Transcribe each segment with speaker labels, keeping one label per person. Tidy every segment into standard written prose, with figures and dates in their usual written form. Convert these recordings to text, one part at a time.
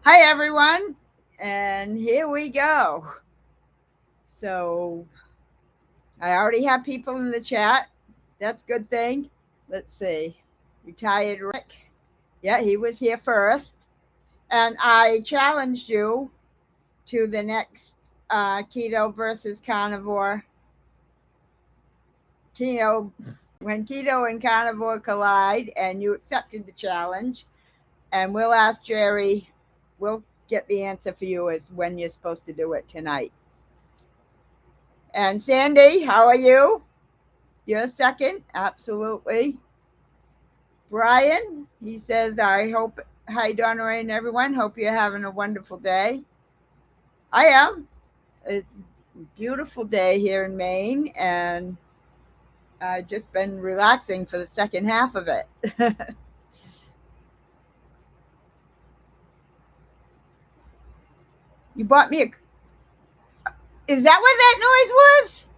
Speaker 1: Hi, everyone. And here we go. So I already have people in the chat. That's a good thing. Let's see. Retired Rick. Yeah, he was here first. And I challenged you to the next keto versus carnivore. Keto, when keto and carnivore collide, and you accepted the challenge. And we'll ask Jerry, we'll get the answer for you as when you're supposed to do it tonight. And Sandy, how are you? You're second, absolutely. Brian, he says, I hope, hi, Donna-Rae and everyone. Hope you're having a wonderful day. I am. It's a beautiful day here in Maine, and I've just been relaxing for the second half of it. You bought me a. Is that what that noise was?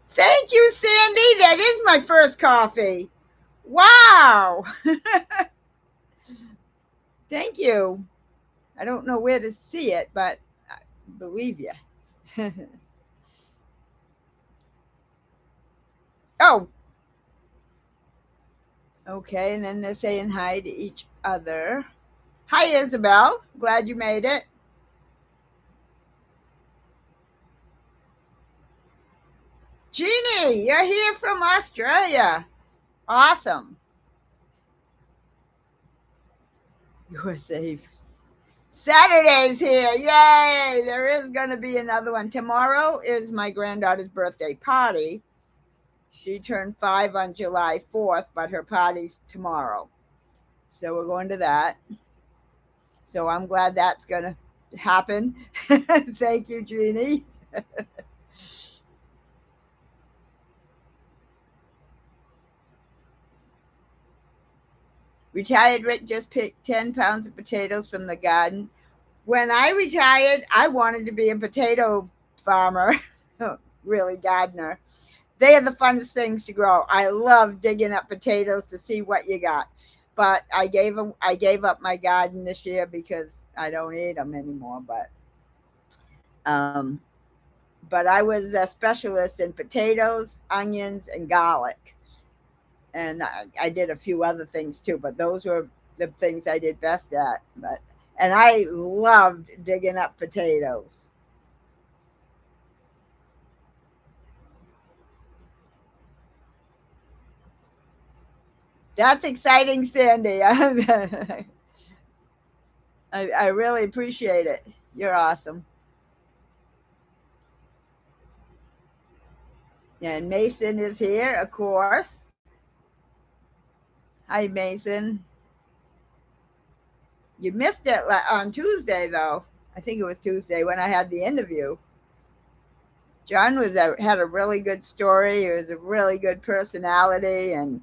Speaker 1: Thank you, Sandy. That is my first coffee. Wow. Thank you. I don't know where to see it, but I believe you. Oh, okay. And then they're saying hi to each other. Hi, Isabel. Glad you made it. Jeannie, you're here from Australia. Awesome. You're safe. Saturday's here. Yay. There is going to be another one. Tomorrow is my granddaughter's birthday party. She turned 5 on July 4th, but her party's tomorrow. So we're going to that. So I'm glad that's going to happen. Thank you, Jeannie. Retired Rick just picked 10 pounds of potatoes from the garden. When I retired, I wanted to be a potato farmer, really, gardener. They are the funnest things to grow. I love digging up potatoes to see what you got. But I gave up my garden this year because I don't eat them anymore. Um, but I was a specialist in potatoes, onions, and garlic. And I did a few other things too, but those were the things I did best at. And I loved digging up potatoes. That's exciting, Sandy. I really appreciate it. You're awesome. And Mason is here, of course. Hi, Mason. You missed it on Tuesday, though. I think it was Tuesday when I had the interview. John had a really good story. He was a really good personality, and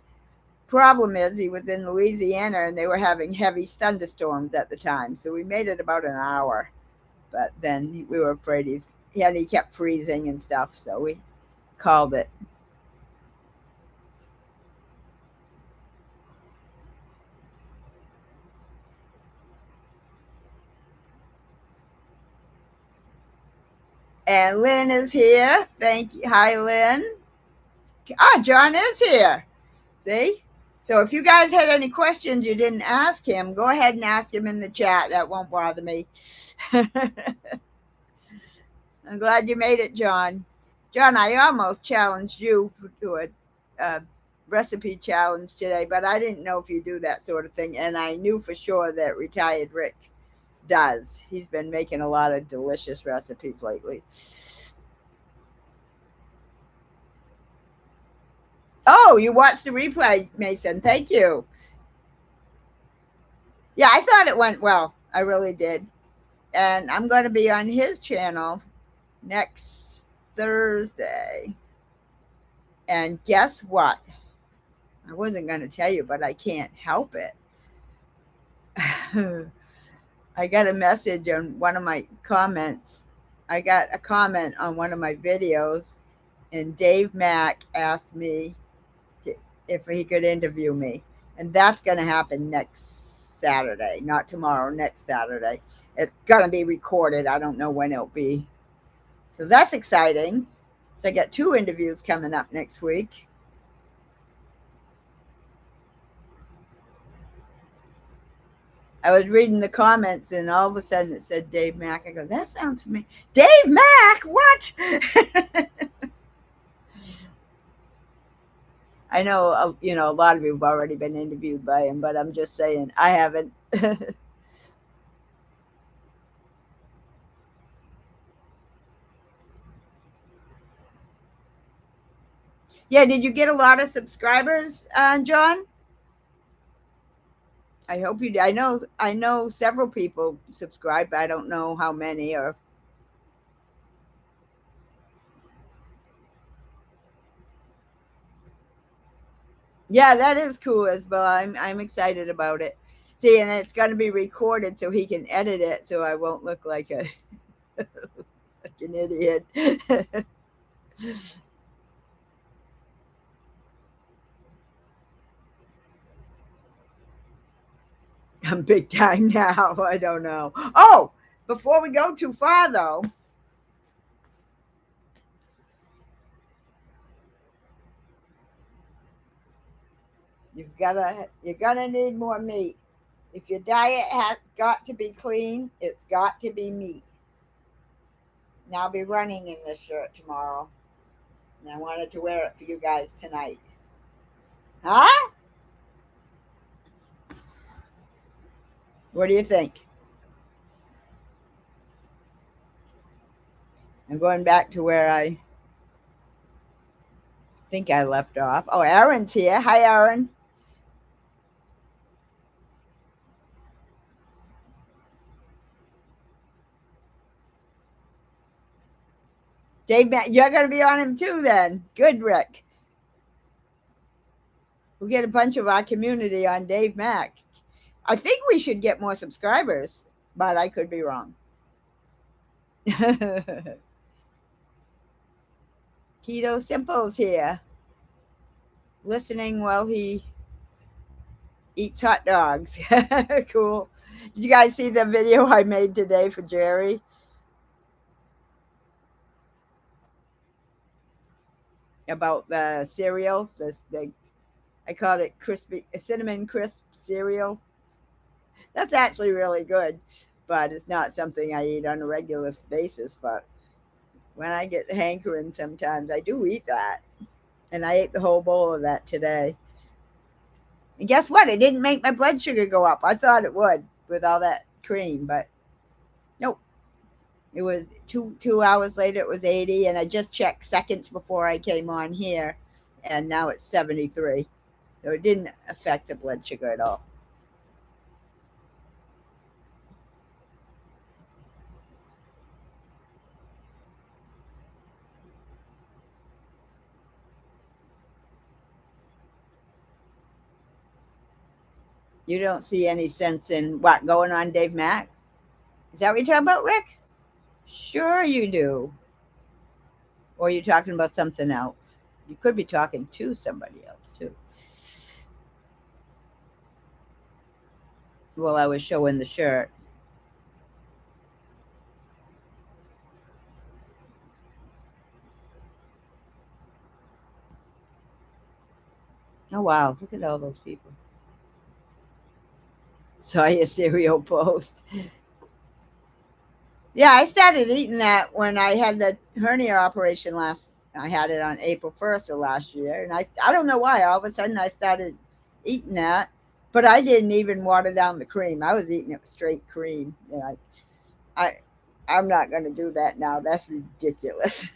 Speaker 1: problem is he was in Louisiana and they were having heavy thunderstorms at the time, so we made it about an hour. But then we were afraid he kept freezing and stuff, so we called it. And Lynn is here. Thank you. Hi, Lynn. Ah, John is here. See? So if you guys had any questions you didn't ask him, go ahead and ask him in the chat. That won't bother me. I'm glad you made it, John. John, I almost challenged you to a recipe challenge today, but I didn't know if you do that sort of thing. And I knew for sure that Retired Rick does. He's been making a lot of delicious recipes lately. Oh, you watched the replay, Mason. Thank you. Yeah, I thought it went well. I really did. And I'm going to be on his channel next Thursday. And guess what? I wasn't going to tell you, but I can't help it. I got a message on one of my comments. I got a comment on one of my videos, and Dave Mack asked me if he could interview me. And that's going to happen next Saturday, not tomorrow, next Saturday. It's going to be recorded. I don't know when it'll be. So that's exciting. So I got 2 interviews coming up next week. I was reading the comments and all of a sudden it said Dave Mack. I go, that sounds familiar. Dave Mack? What? I know, a lot of you have already been interviewed by him, but I'm just saying I haven't. Yeah, did you get a lot of subscribers, John? I hope you did. I know several people subscribe, but I don't know how many or yeah, that is cool as well. I'm excited about it. See, and it's going to be recorded so he can edit it so I won't look like a like an idiot. I'm big time now. I don't know. Oh, before we go too far though, you're gonna need more meat. If your diet has got to be clean, it's got to be meat. Now I'll be running in this shirt tomorrow, and I wanted to wear it for you guys tonight. Huh? What do you think? I'm going back to where I think I left off. Oh, Aaron's here. Hi, Aaron. Dave, you're going to be on him too then. Good, Rick. We'll get a bunch of our community on Dave Mack. I think we should get more subscribers, but I could be wrong. Keto Simple's here, listening while he eats hot dogs. Cool. Did you guys see the video I made today for Jerry about the cereal? I called it crispy cinnamon crisp cereal. That's actually really good, but it's not something I eat on a regular basis. But when I get the hankering, sometimes I do eat that, and I ate the whole bowl of that today. And guess what? It didn't make my blood sugar go up. I thought it would with all that cream, but nope. It was 2 hours later. It was 80, and I just checked seconds before I came on here, and now it's 73. So it didn't affect the blood sugar at all. You don't see any sense in what going on, Dave Mack? Is that what you're talking about, Rick? Sure, you do. Or you're talking about something else. You could be talking to somebody else too. Well, I was showing the shirt. Oh wow, look at all those people. Saw your cereal post. Yeah, I started eating that when I had the hernia operation last. I had it on April 1st of last year, and I don't know why. All of a sudden, I started eating that, but I didn't even water down the cream. I was eating it with straight cream. And I I'm not going to do that now. That's ridiculous.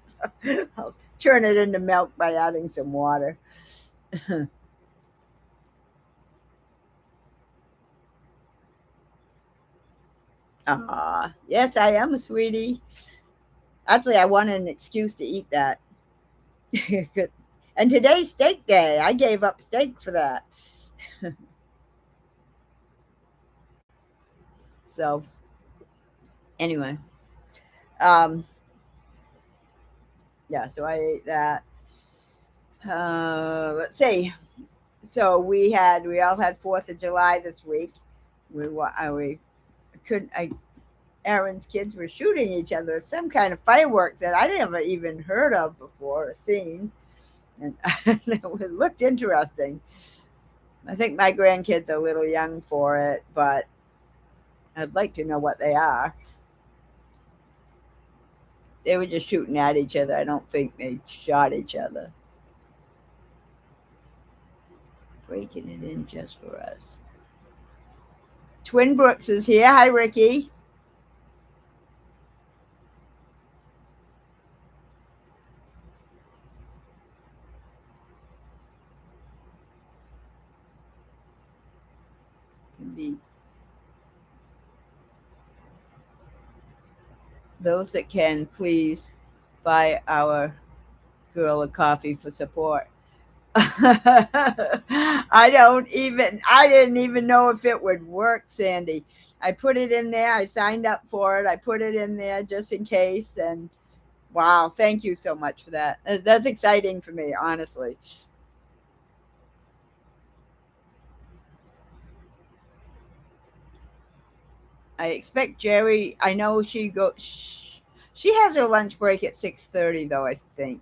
Speaker 1: So I'll turn it into milk by adding some water. Yes, I am a sweetie. Actually, I wanted an excuse to eat that. And today's steak day. I gave up steak for that. So anyway, um, yeah. So I ate that. Let's see. So we all had 4th of July this week. We couldn't. Aaron's kids were shooting each other, some kind of fireworks that I never even heard of before or seen, and it looked interesting. I think my grandkids are a little young for it, but I'd like to know what they are. They were just shooting at each other. I don't think they shot each other. Breaking it in just for us. Twin Brooks is here. Hi, Ricky. Can be those that can please buy our girl a coffee for support. I didn't even know if it would work, Sandy. I put it in there. I signed up for it. I put it in there just in case. And wow, thank you so much for that. That's exciting for me, honestly. I expect Jerry, I know she has her lunch break at 6:30 though, I think.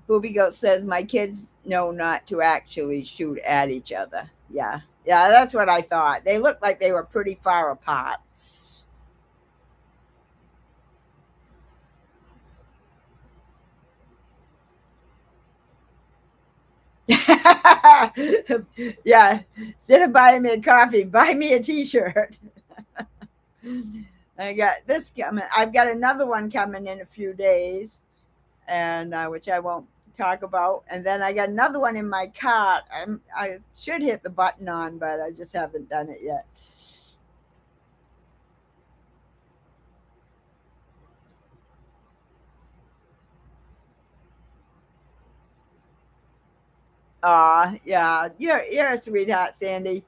Speaker 1: Booby Goat says my kids know not to actually shoot at each other. Yeah. Yeah, that's what I thought. They looked like they were pretty far apart. Yeah. Instead of buying me a coffee, buy me a t-shirt. I got this coming. I've got another one coming in a few days, and which I won't talk about. And then I got another one in my cart. I should hit the button on, but I just haven't done it yet. Yeah, you're a sweetheart, Sandy.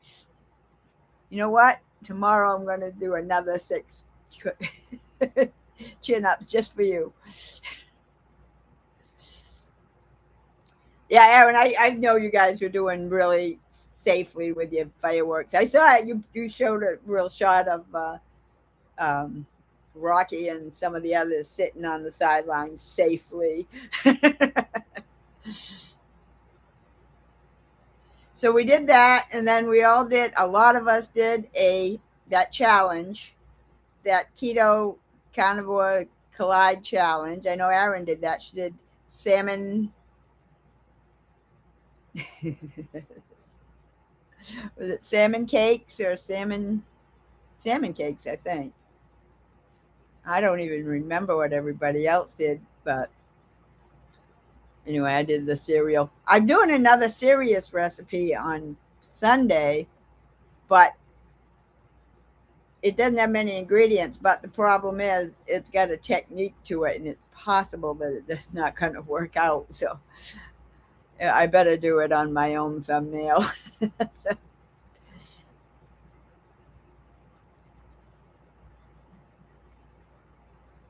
Speaker 1: You know what? Tomorrow I'm going to do another 6 chin ups just for you. Yeah, Aaron, I know you guys were doing really safely with your fireworks. I saw it. You showed a real shot of um, Rocky and some of the others sitting on the sidelines safely. So we did that, and then we all did. A lot of us did a that challenge, that keto carnivore collide challenge. I know Aaron did that. She did salmon. Was it salmon cakes or salmon cakes? I think. I don't even remember what everybody else did, but anyway, I did the cereal. I'm doing another serious recipe on Sunday, but it doesn't have many ingredients. But the problem is, it's got a technique to it, and it's possible that it's not going to work out. So I better do it on my own thumbnail. So,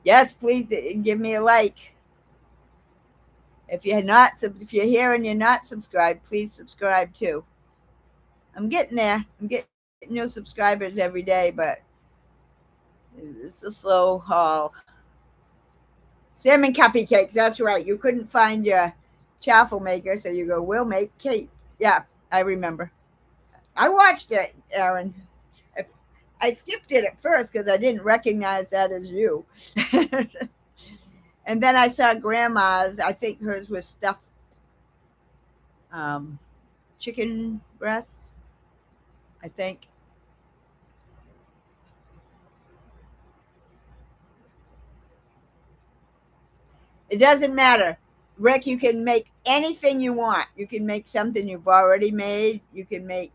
Speaker 1: yes, please give me a like. If you're here and you're not subscribed, please subscribe too. I'm getting there. I'm getting new subscribers every day, but it's a slow haul. Salmon cuppy cakes. That's right. You couldn't find your chaffle maker, so you go, we'll make cake. Yeah, I remember. I watched it, Aaron. I skipped it at first because I didn't recognize that as you. And then I saw grandma's. I think hers was stuffed um, chicken breasts, I think. It doesn't matter. Rick, you can make anything you want. You can make something you've already made. You can make,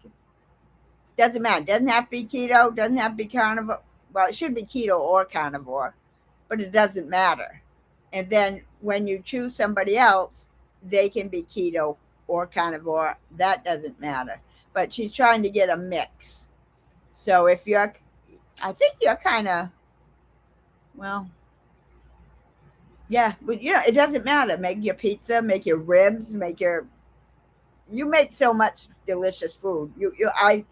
Speaker 1: doesn't matter. Doesn't have to be keto, doesn't have to be carnivore. Well, it should be keto or carnivore, but it doesn't matter. And then when you choose somebody else, they can be keto or carnivore. That doesn't matter. But she's trying to get a mix. So if you're, I think you're kind of, well, Yeah, but it doesn't matter. Make your pizza, make your ribs, you make so much delicious food. I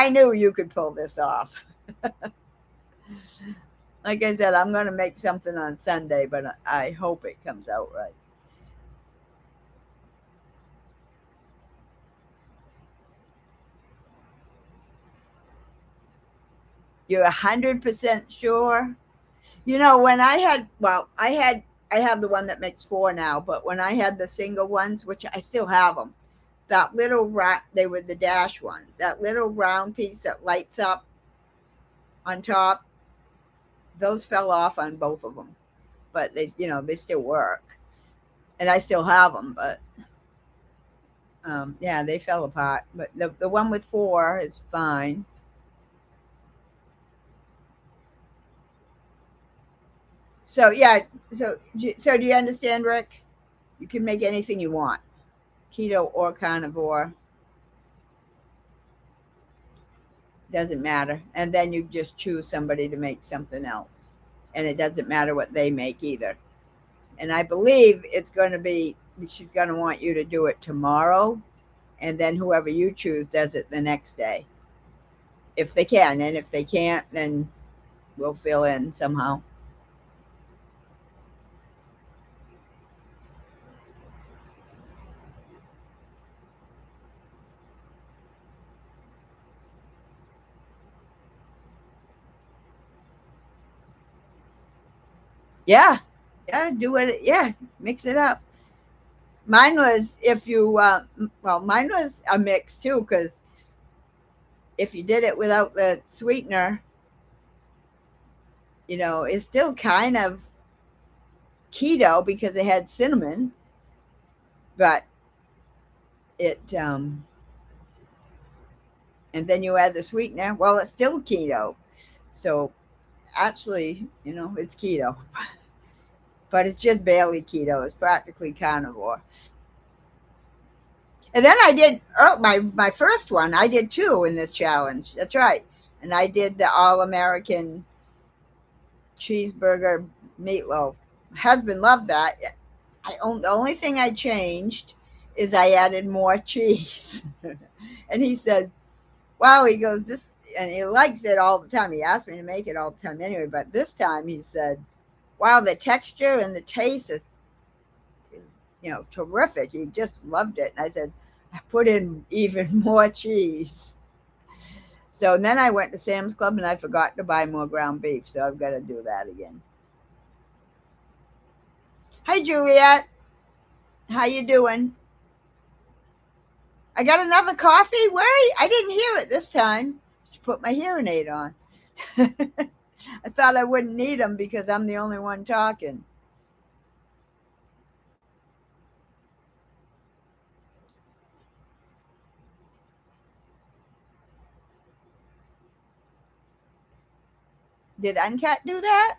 Speaker 1: knew you could pull this off. Like I said, I'm going to make something on Sunday, but I hope it comes out right. You're 100% sure? When I have the one that makes four now, but when I had the single ones, which I still have them, that they were the dash ones, that little round piece that lights up on top, those fell off on both of them, but they still work, and I still have them, but yeah, they fell apart. But the one with four is fine. So yeah, so do you understand, Rick? You can make anything you want, keto or carnivore, doesn't matter. And then you just choose somebody to make something else, and it doesn't matter what they make either. And I believe she's going to want you to do it tomorrow, and then whoever you choose does it the next day, if they can. And if they can't, then we'll fill in somehow. Yeah, yeah, do it. Yeah, mix it up. Mine was if you well, mine was a mix too, because if you did it without the sweetener, it's still kind of keto because it had cinnamon, but it and then you add the sweetener. Well, it's still keto. So actually, it's keto, but it's just barely keto. It's practically carnivore. And then I did my first one. I did two in this challenge. That's right. And I did the all American cheeseburger meatloaf. My husband loved that. The only thing I changed is I added more cheese. And he said, wow, he goes, this, and he likes it all the time. He asked me to make it all the time anyway, but this time he said, wow, the texture and the taste is, terrific. He just loved it. And I said, I put in even more cheese. So then I went to Sam's Club and I forgot to buy more ground beef. So I've got to do that again. Hi, Juliet. How you doing? I got another coffee. Where are you? I didn't hear it this time. Just put my hearing aid on. I thought I wouldn't need them because I'm the only one talking. Did Uncut do that?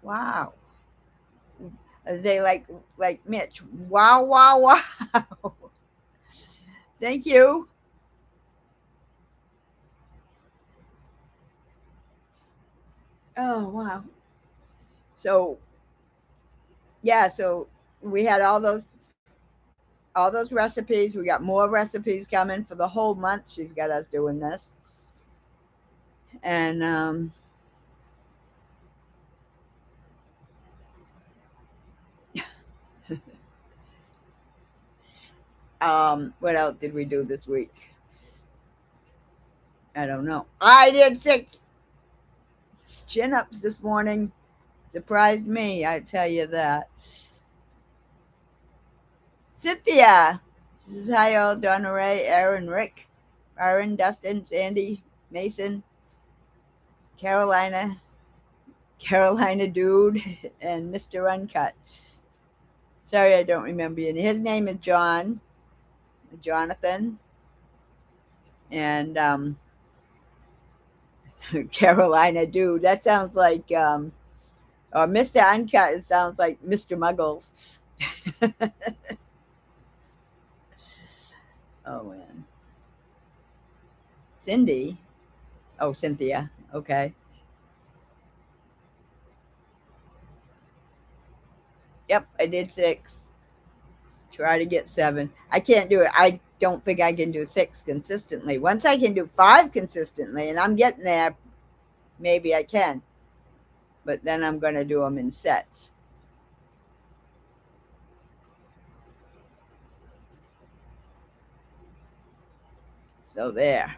Speaker 1: Wow. They like Mitch. Wow, wow, wow. Thank you. Oh, wow. So yeah, so we had all those recipes. We got more recipes coming for the whole month. She's got us doing this. And what else did we do this week? I don't know. I did 6 chin ups this morning. Surprised me, I tell you that. Cynthia. This is hi all, Donna-Rae, Aaron, Rick, Aaron, Dustin, Sandy, Mason, Carolina, Carolina Dude, and Mr. Uncut. Sorry, I don't remember you. His name is Jonathan, and Carolina Dude. That sounds like, or Mr. Uncut. It sounds like Mr. Muggles. Oh man, Cindy. Oh, Cynthia. Okay. Yep, I did 6. Try to get 7. I can't do it. I don't think I can do 6 consistently. Once I can do 5 consistently, and I'm getting there, maybe I can. But then I'm going to do them in sets. So there.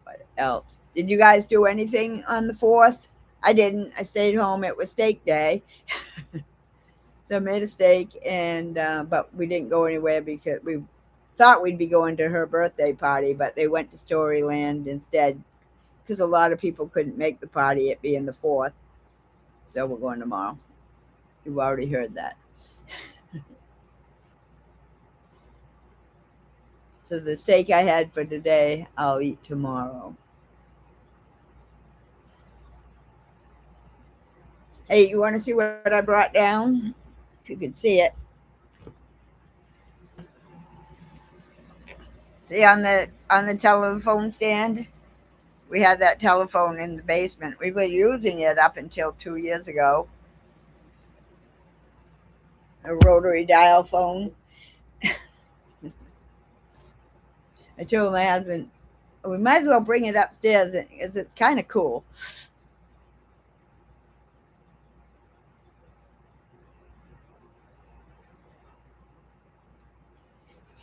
Speaker 1: What else? Did you guys do anything on the 4th? I didn't. I stayed home. It was steak day. So I made a steak, and but we didn't go anywhere because we thought we'd be going to her birthday party, but they went to Storyland instead because a lot of people couldn't make the party, it being the 4th. So we're going tomorrow. You've already heard that. So the steak I had for today, I'll eat tomorrow. Hey, you want to see what I brought down? If you can see it. See on the telephone stand? We had that telephone in the basement. We were using it up until 2 years ago. A rotary dial phone. I told my husband, we might as well bring it upstairs because it's kind of cool.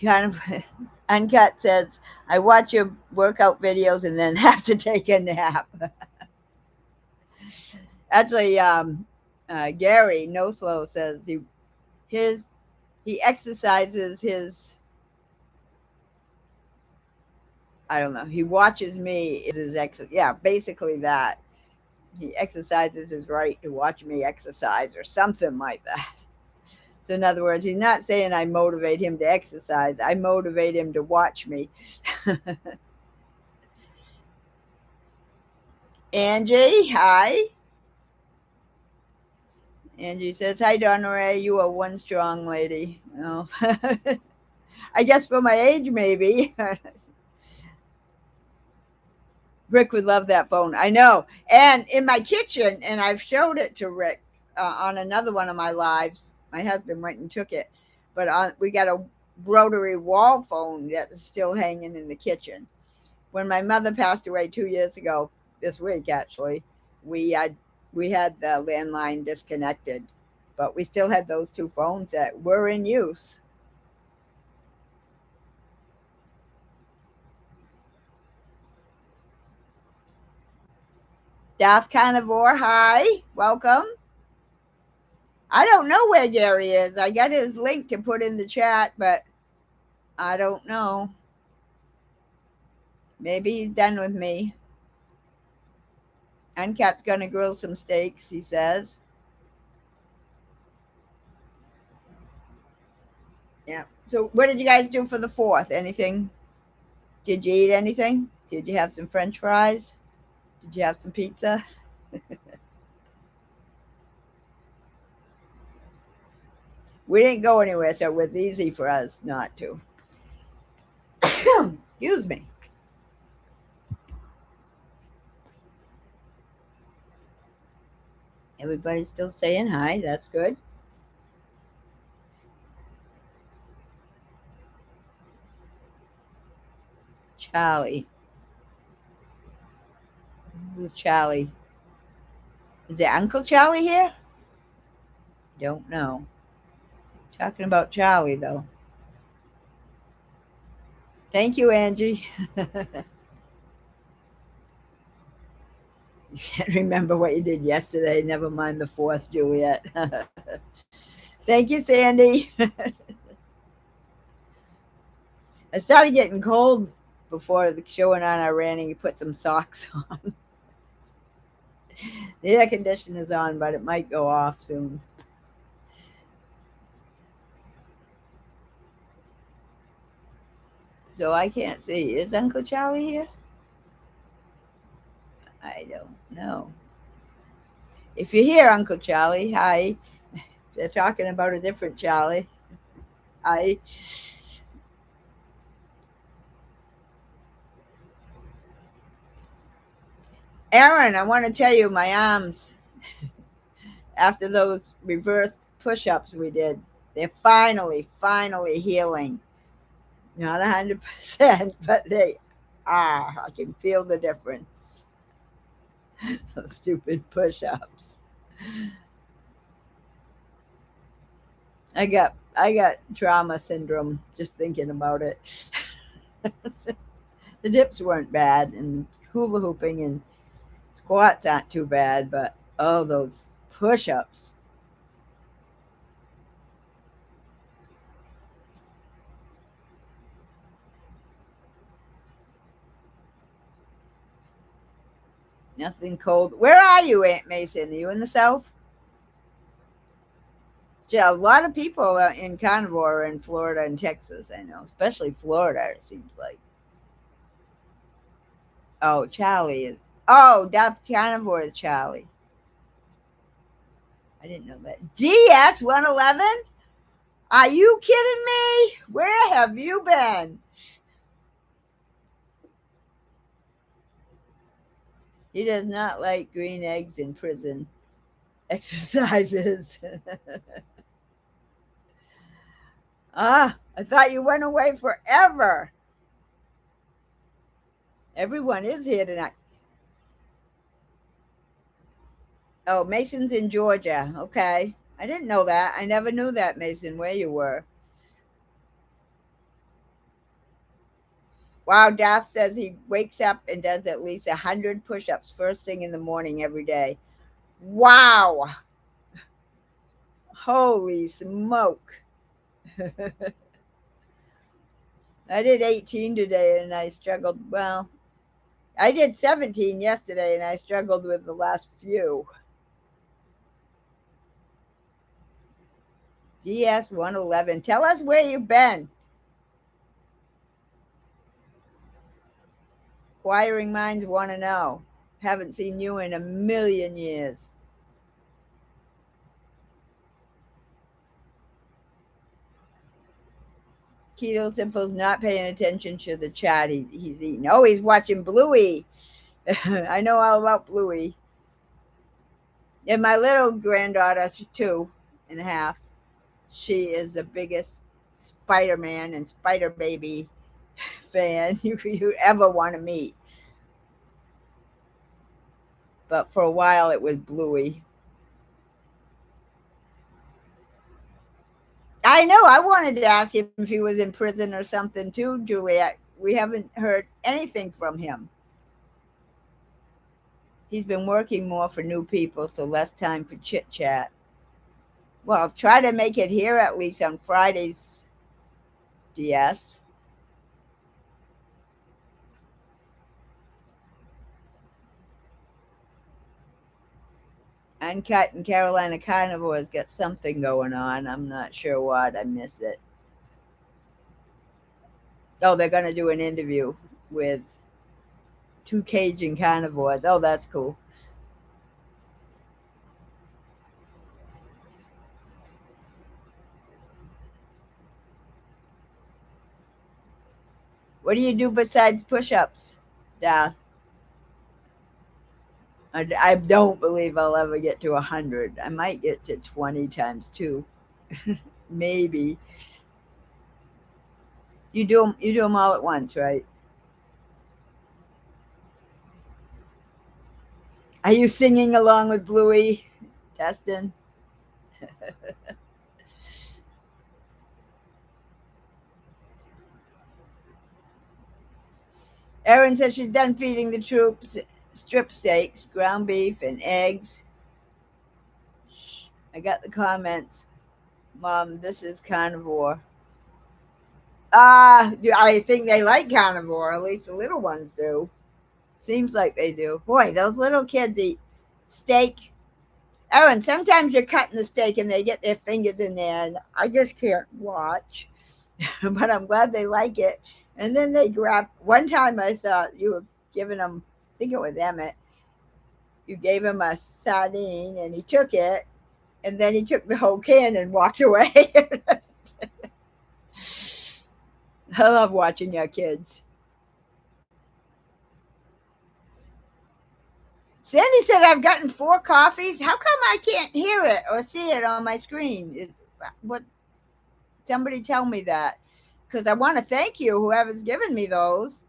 Speaker 1: Kind of Uncut says, I watch your workout videos and then have to take a nap. Actually, Gary No Slow says he exercises his, I don't know, he watches me is his yeah, basically that. He exercises his right to watch me exercise or something like that. So in other words, he's not saying I motivate him to exercise. I motivate him to watch me. Angie, hi. Angie says, hi, Donna-Rae. You are one strong lady. Well, I guess for my age, maybe. Rick would love that phone. I know. And in my kitchen, and I've showed it to Rick on another one of my lives. My husband went and took it. But we got a rotary wall phone that's still hanging in the kitchen. When my mother passed away 2 years ago, this week actually, we had the landline disconnected, but we still had those 2 phones that were in use. Daft Carnivore, hi, welcome. I don't know where Gary is. I got his link to put in the chat, but I don't know. Maybe he's done with me. Uncat's gonna grill some steaks, he says. Yeah. So what did you guys do for the 4th? Anything? Did you eat anything? Did you have some French fries? Did you have some pizza? We didn't go anywhere, so it was easy for us not to. Excuse me. Everybody's still saying hi. That's good. Charlie. Who's Charlie? Is there Uncle Charlie here? Don't know. Talking about Charlie, though. Thank you, Angie. You can't remember what you did yesterday. Never mind the 4th, Juliet. Thank you, Sandy. I started getting cold before the show went on. I ran and put some socks on. The air conditioner's on, but it might go off soon. So I can't see. Is Uncle Charlie here? I don't know. If you're here, Uncle Charlie, hi. They're talking about a different Charlie. Hi. Aaron, I want to tell you my arms. after those reverse push-ups we did. They're finally healing. Not 100%, but they are. I can feel the difference. Those stupid push-ups. I got trauma syndrome just thinking about it. The dips weren't bad, and hula hooping and squats aren't too bad, but oh, those push-ups. Nothing cold. Where are you, Aunt Mason? Are you in the South? Yeah, a lot of people in carnivore are in Florida and Texas. I know, especially Florida. It seems like. Oh, Charlie is. Oh, Death Carnivore is Charlie. I didn't know that. DS 111. Are you kidding me? Where have you been? He does not like green eggs in prison exercises. I thought you went away forever. Everyone is here tonight. Oh, Mason's in Georgia. Okay. I didn't know that. I never knew that, Mason, where you were. Wow, Daft says he wakes up and does at least 100 push ups first thing in the morning every day. Wow. Holy smoke. I did 18 today and I struggled. Well, I did 17 yesterday and I struggled with the last few. DS 111. Tell us where you've been. Acquiring minds want to know. Haven't seen you in a million years. Keto Simple's not paying attention to the chat he's eating. Oh, he's watching Bluey. I know all about Bluey. And my little granddaughter, she's 2.5. She is the biggest Spider-Man and Spider Baby fan you ever want to meet. But for a while, it was Bluey. I know. I wanted to ask him if he was in prison or something too, Juliet. We haven't heard anything from him. He's been working more for new people, so less time for chit chat. Well, try to make it here at least on Fridays, DS. Uncut and Carolina Carnivore's got something going on. I'm not sure what. I missed it. Oh, they're going to do an interview with two Cajun carnivores. Oh, that's cool. What do you do besides push-ups, Da? I don't believe I'll ever get to 100. I might get to 20 times 2. Maybe. You do them all at once, right? Are you singing along with Bluey, Dustin? Erin says she's done feeding the troops strip steaks, ground beef, and eggs. I got the comments. Mom, this is carnivore. I think they like carnivore. At least the little ones do. Seems like they do. Boy, those little kids eat steak. Erin, sometimes you're cutting the steak and they get their fingers in there, and I just can't watch. But I'm glad they like it. And then they grab. One time I saw you were giving them, I think it was Emmett, you gave him a sardine and he took it, and then he took the whole can and walked away. I love watching your kids. Sandy said I've gotten 4 coffees. How come I can't hear it or see it on my screen? What? Somebody tell me that, because I want to thank you, whoever's given me those.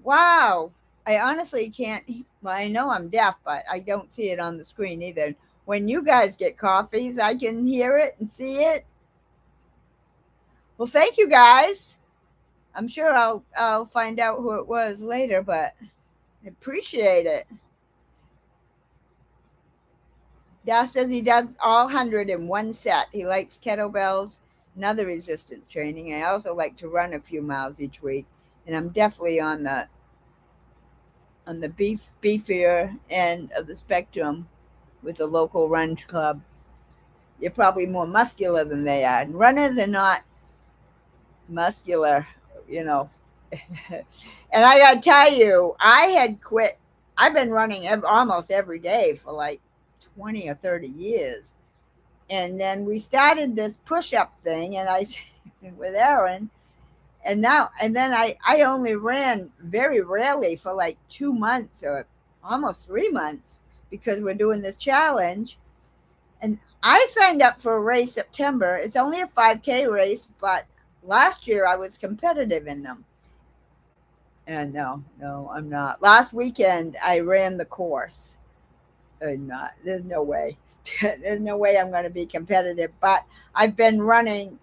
Speaker 1: Wow. I honestly can't. Well, I know I'm deaf, but I don't see it on the screen either. When you guys get coffees, I can hear it and see it. Well, thank you guys. I'm sure I'll find out who it was later, but I appreciate it. Dash says he does all 100 in one set. He likes kettlebells and other resistance training. I also like to run a few miles each week, and I'm definitely on the beefier end of the spectrum with the local run club. You're probably more muscular than they are. And runners are not muscular, you know. And I gotta tell you, I had quit. I've been running almost every day for like 20 or 30 years. And then we started this push-up thing, and I with Aaron, and then I only ran very rarely for like 2 months or almost 3 months, because we're doing this challenge. And I signed up for a race September. It's only a 5K race, but last year I was competitive in them. And no, I'm not. Last weekend I ran the course. Not. There's no way. There's no way I'm going to be competitive. But I've been running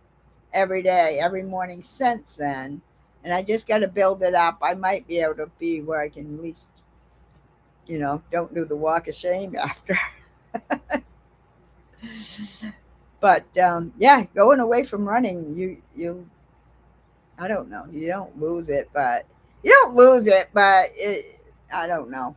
Speaker 1: every day, every morning since then, and I just got to build it up. I might be able to be where I can at least, don't do the walk of shame after. But yeah, going away from running, you I don't know. You don't lose it, but I don't know.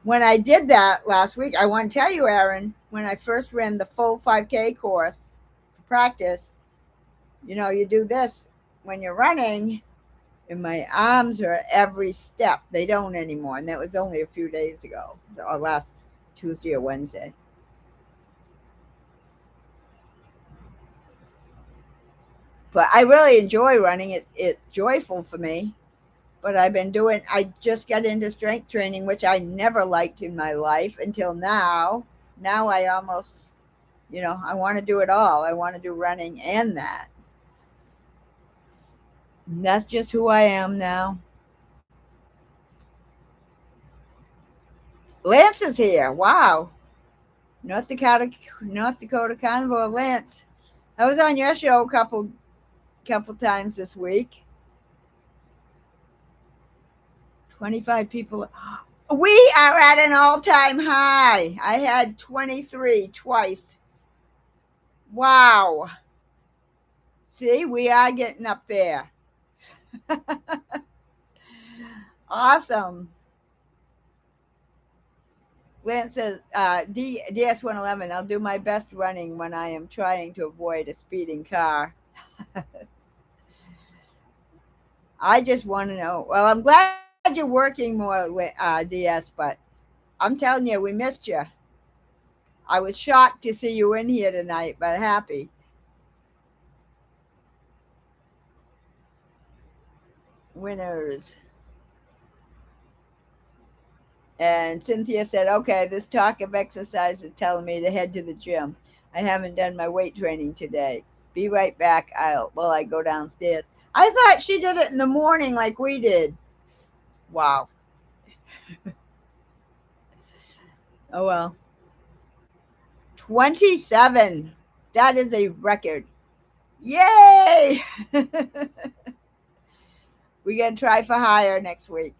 Speaker 1: When I did that last week, I want to tell you, Aaron, when I first ran the full 5K course for practice, you do this when you're running, and my arms are every step. They don't anymore. And that was only a few days ago, or last Tuesday or Wednesday. But I really enjoy running. It's joyful for me. But I just got into strength training, which I never liked in my life until now. Now I almost, I want to do it all. I want to do running and that. And that's just who I am now. Lance is here. Wow. North Dakota Carnivore Lance. I was on your show a couple times this week. 25 people. We are at an all-time high. I had 23 twice. Wow. See, we are getting up there. Awesome. Lance says, DS111, I'll do my best running when I am trying to avoid a speeding car. I just want to know. Well, I'm glad you're working more, DS, but I'm telling you, we missed you. I was shocked to see you in here tonight, but happy. Winners. And Cynthia said, okay, this talk of exercise is telling me to head to the gym. I haven't done my weight training today. Be right back. I go downstairs. I thought she did it in the morning like we did. Wow. Oh, well. 27. That is a record. Yay! We got to try for higher next week.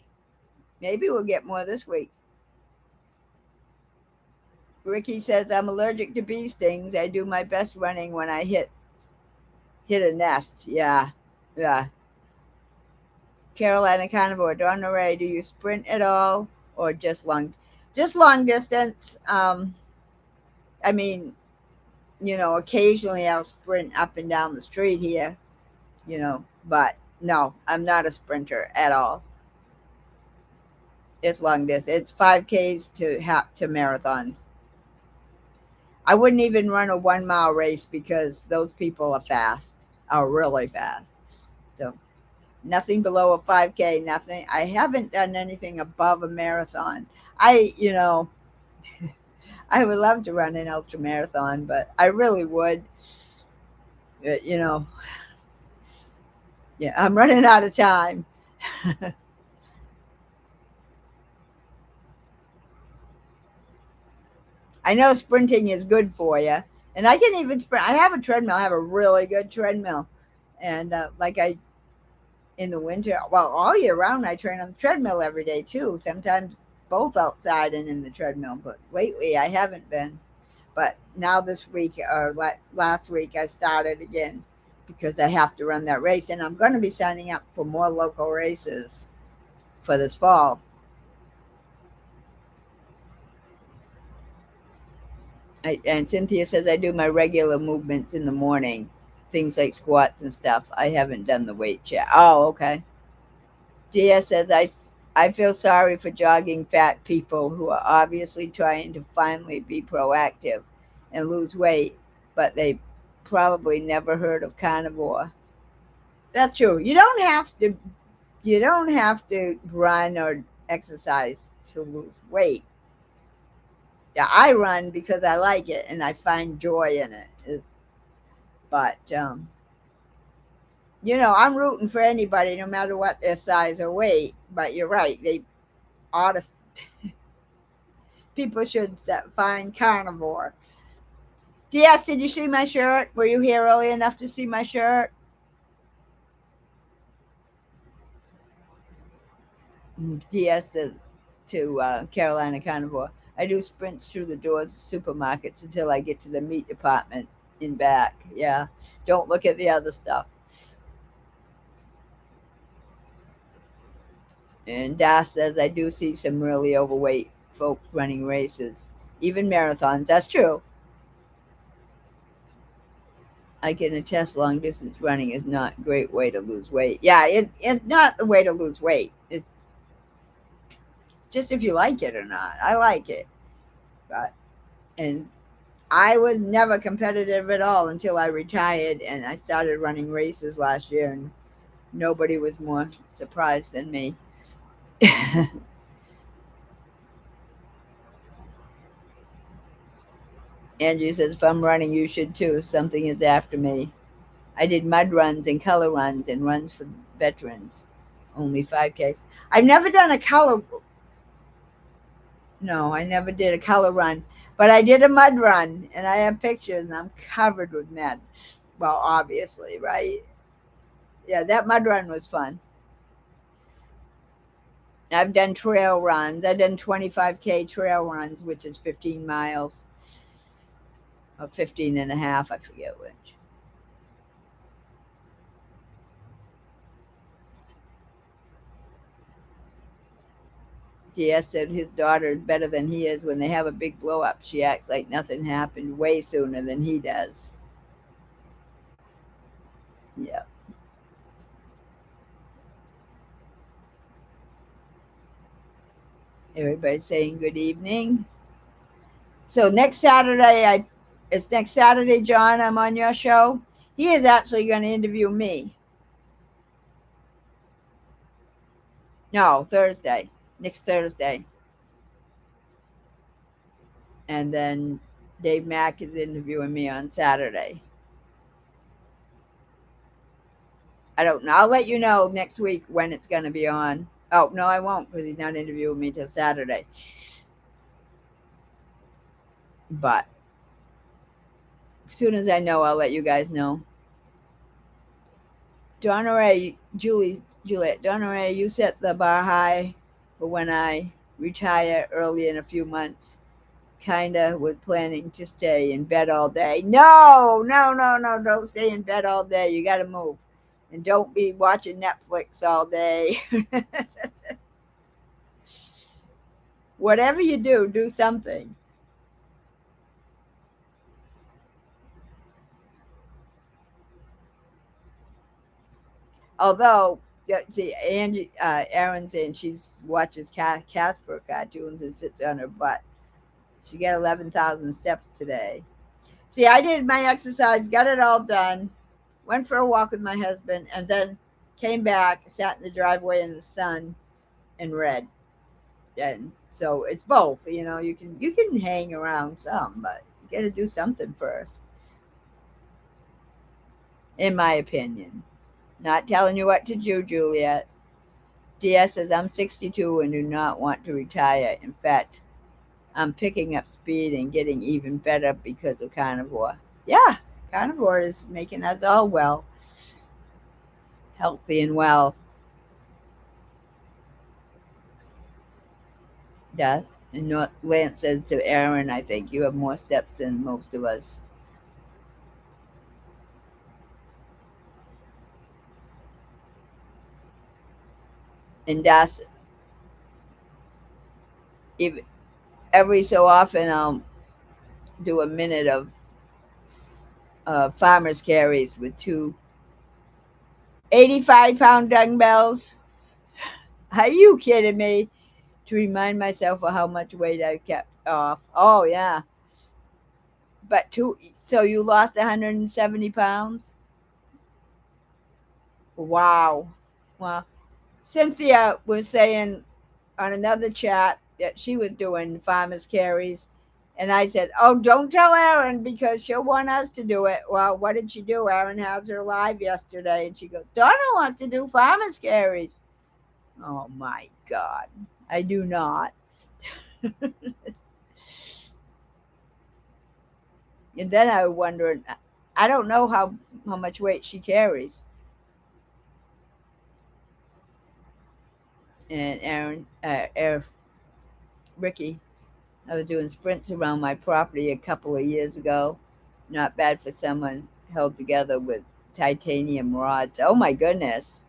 Speaker 1: Maybe we'll get more this week. Ricky says, I'm allergic to bee stings. I do my best running when I hit a nest. Yeah. Carolina Carnivore, Donna-Rae, do you sprint at all or just long distance? I mean, occasionally I'll sprint up and down the street here, but no, I'm not a sprinter at all. It's long distance. It's 5Ks to marathons. I wouldn't even run a 1 mile race because those people are really fast. So Nothing below a 5K, nothing. I haven't done anything above a marathon. I I would love to run an ultra marathon, but I really would. But, yeah, I'm running out of time. I know sprinting is good for you, and I can even sprint. I have a treadmill. I have a really good treadmill, and like I in the winter, well, all year round, I train on the treadmill every day too. Sometimes both outside and in the treadmill, but lately I haven't been. But now this week or last week, I started again because I have to run that race, and I'm going to be signing up for more local races for this fall. And Cynthia says I do my regular movements in the morning, things like squats and stuff. I haven't done the weights yet. Oh, okay. Dia says I feel sorry for jogging fat people who are obviously trying to finally be proactive and lose weight, but they probably never heard of carnivore. That's true. You don't have to run or exercise to lose weight. Yeah, I run because I like it and I find joy in it. But I'm rooting for anybody, no matter what their size or weight. But you're right; they ought to. People should find carnivore. DS, did you see my shirt? Were you here early enough to see my shirt? DS to Carolina Carnivore. I do sprints through the doors of supermarkets until I get to the meat department in back. Yeah, don't look at the other stuff. And Das says I do see some really overweight folks running races, even marathons. That's true. I can attest long distance running is not a great way to lose weight. Yeah, it's not the way to lose weight. It's just if you like it or not. I like it. But and I was never competitive at all until I retired and I started running races last year, and nobody was more surprised than me. Angie says, if I'm running, you should too. Something is after me. I did mud runs and color runs and runs for veterans. Only 5Ks. I've never done a color. No, I never did a color run, but I did a mud run, and I have pictures, and I'm covered with mud. Well, obviously, right? Yeah, that mud run was fun. I've done trail runs. I've done 25K trail runs, which is 15 miles or 15 and a half. I forget which. DS said his daughter is better than he is. When they have a big blow up, she acts like nothing happened way sooner than he does. Yeah. Everybody's saying good evening. So it's next Saturday, John. I'm on your show. He is actually going to interview me. No, Thursday. Next Thursday. And then Dave Mack is interviewing me on Saturday. I don't know. I'll let you know next week when it's going to be on. Oh, no, I won't because he's not interviewing me till Saturday. But as soon as I know, I'll let you guys know. Donna-Rae, Juliet, Donna-Rae, you set the bar high for when I retire early in a few months. Kinda was planning to stay in bed all day. No, no, no, no, don't stay in bed all day. You got to move. And don't be watching Netflix all day. Whatever you do something. Although, yeah, see, Angie, Aaron saying she watches Casper cartoons and sits on her butt. She got 11,000 steps today. See, I did my exercise, got it all done, went for a walk with my husband, and then came back, sat in the driveway in the sun, and read. And so it's both. You can hang around some, but you got to do something first, in my opinion. Not telling you what to do, Juliet. DS says, I'm 62 and do not want to retire. In fact, I'm picking up speed and getting even better because of carnivore. Yeah, carnivore is making us all well, healthy and well. Yeah. And Lance says to Aaron, I think you have more steps than most of us. And Das, if every so often I'll do a minute of farmer's carries with two 85-pound dumbbells. Are you kidding me? To remind myself of how much weight I kept off. Oh, yeah. So you lost 170 pounds? Wow. Wow. Cynthia was saying on another chat that she was doing farmer's carries. And I said, oh, don't tell Erin because she'll want us to do it. Well, what did she do? Erin has her live yesterday. And she goes, Donna wants to do farmer's carries. Oh, my God. I do not. And then I wondered, I don't know how much weight she carries. And Ricky, I was doing sprints around my property a couple of years ago. Not bad for someone held together with titanium rods. Oh my goodness.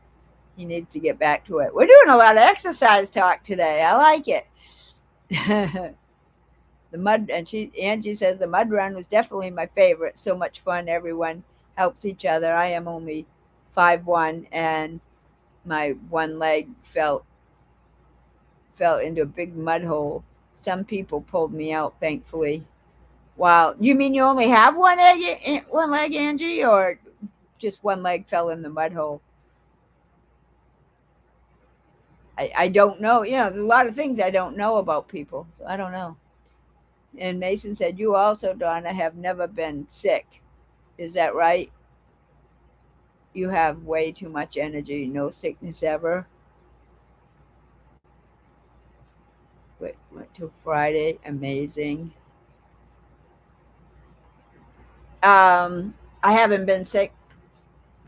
Speaker 1: He needs to get back to it. We're doing a lot of exercise talk today. I like it. The mud and Angie says the mud run was definitely my favorite. So much fun. Everyone helps each other. I am only 5'1" and my one leg fell into a big mud hole. Some people pulled me out, thankfully. Wow. You mean you only have one leg, Angie, or just one leg fell in the mud hole? I don't know. There's a lot of things I don't know about people, so I don't know. And Mason said, you also, Donna, have never been sick. Is that right? You have way too much energy. No sickness ever. Went till Friday. Amazing. I haven't been sick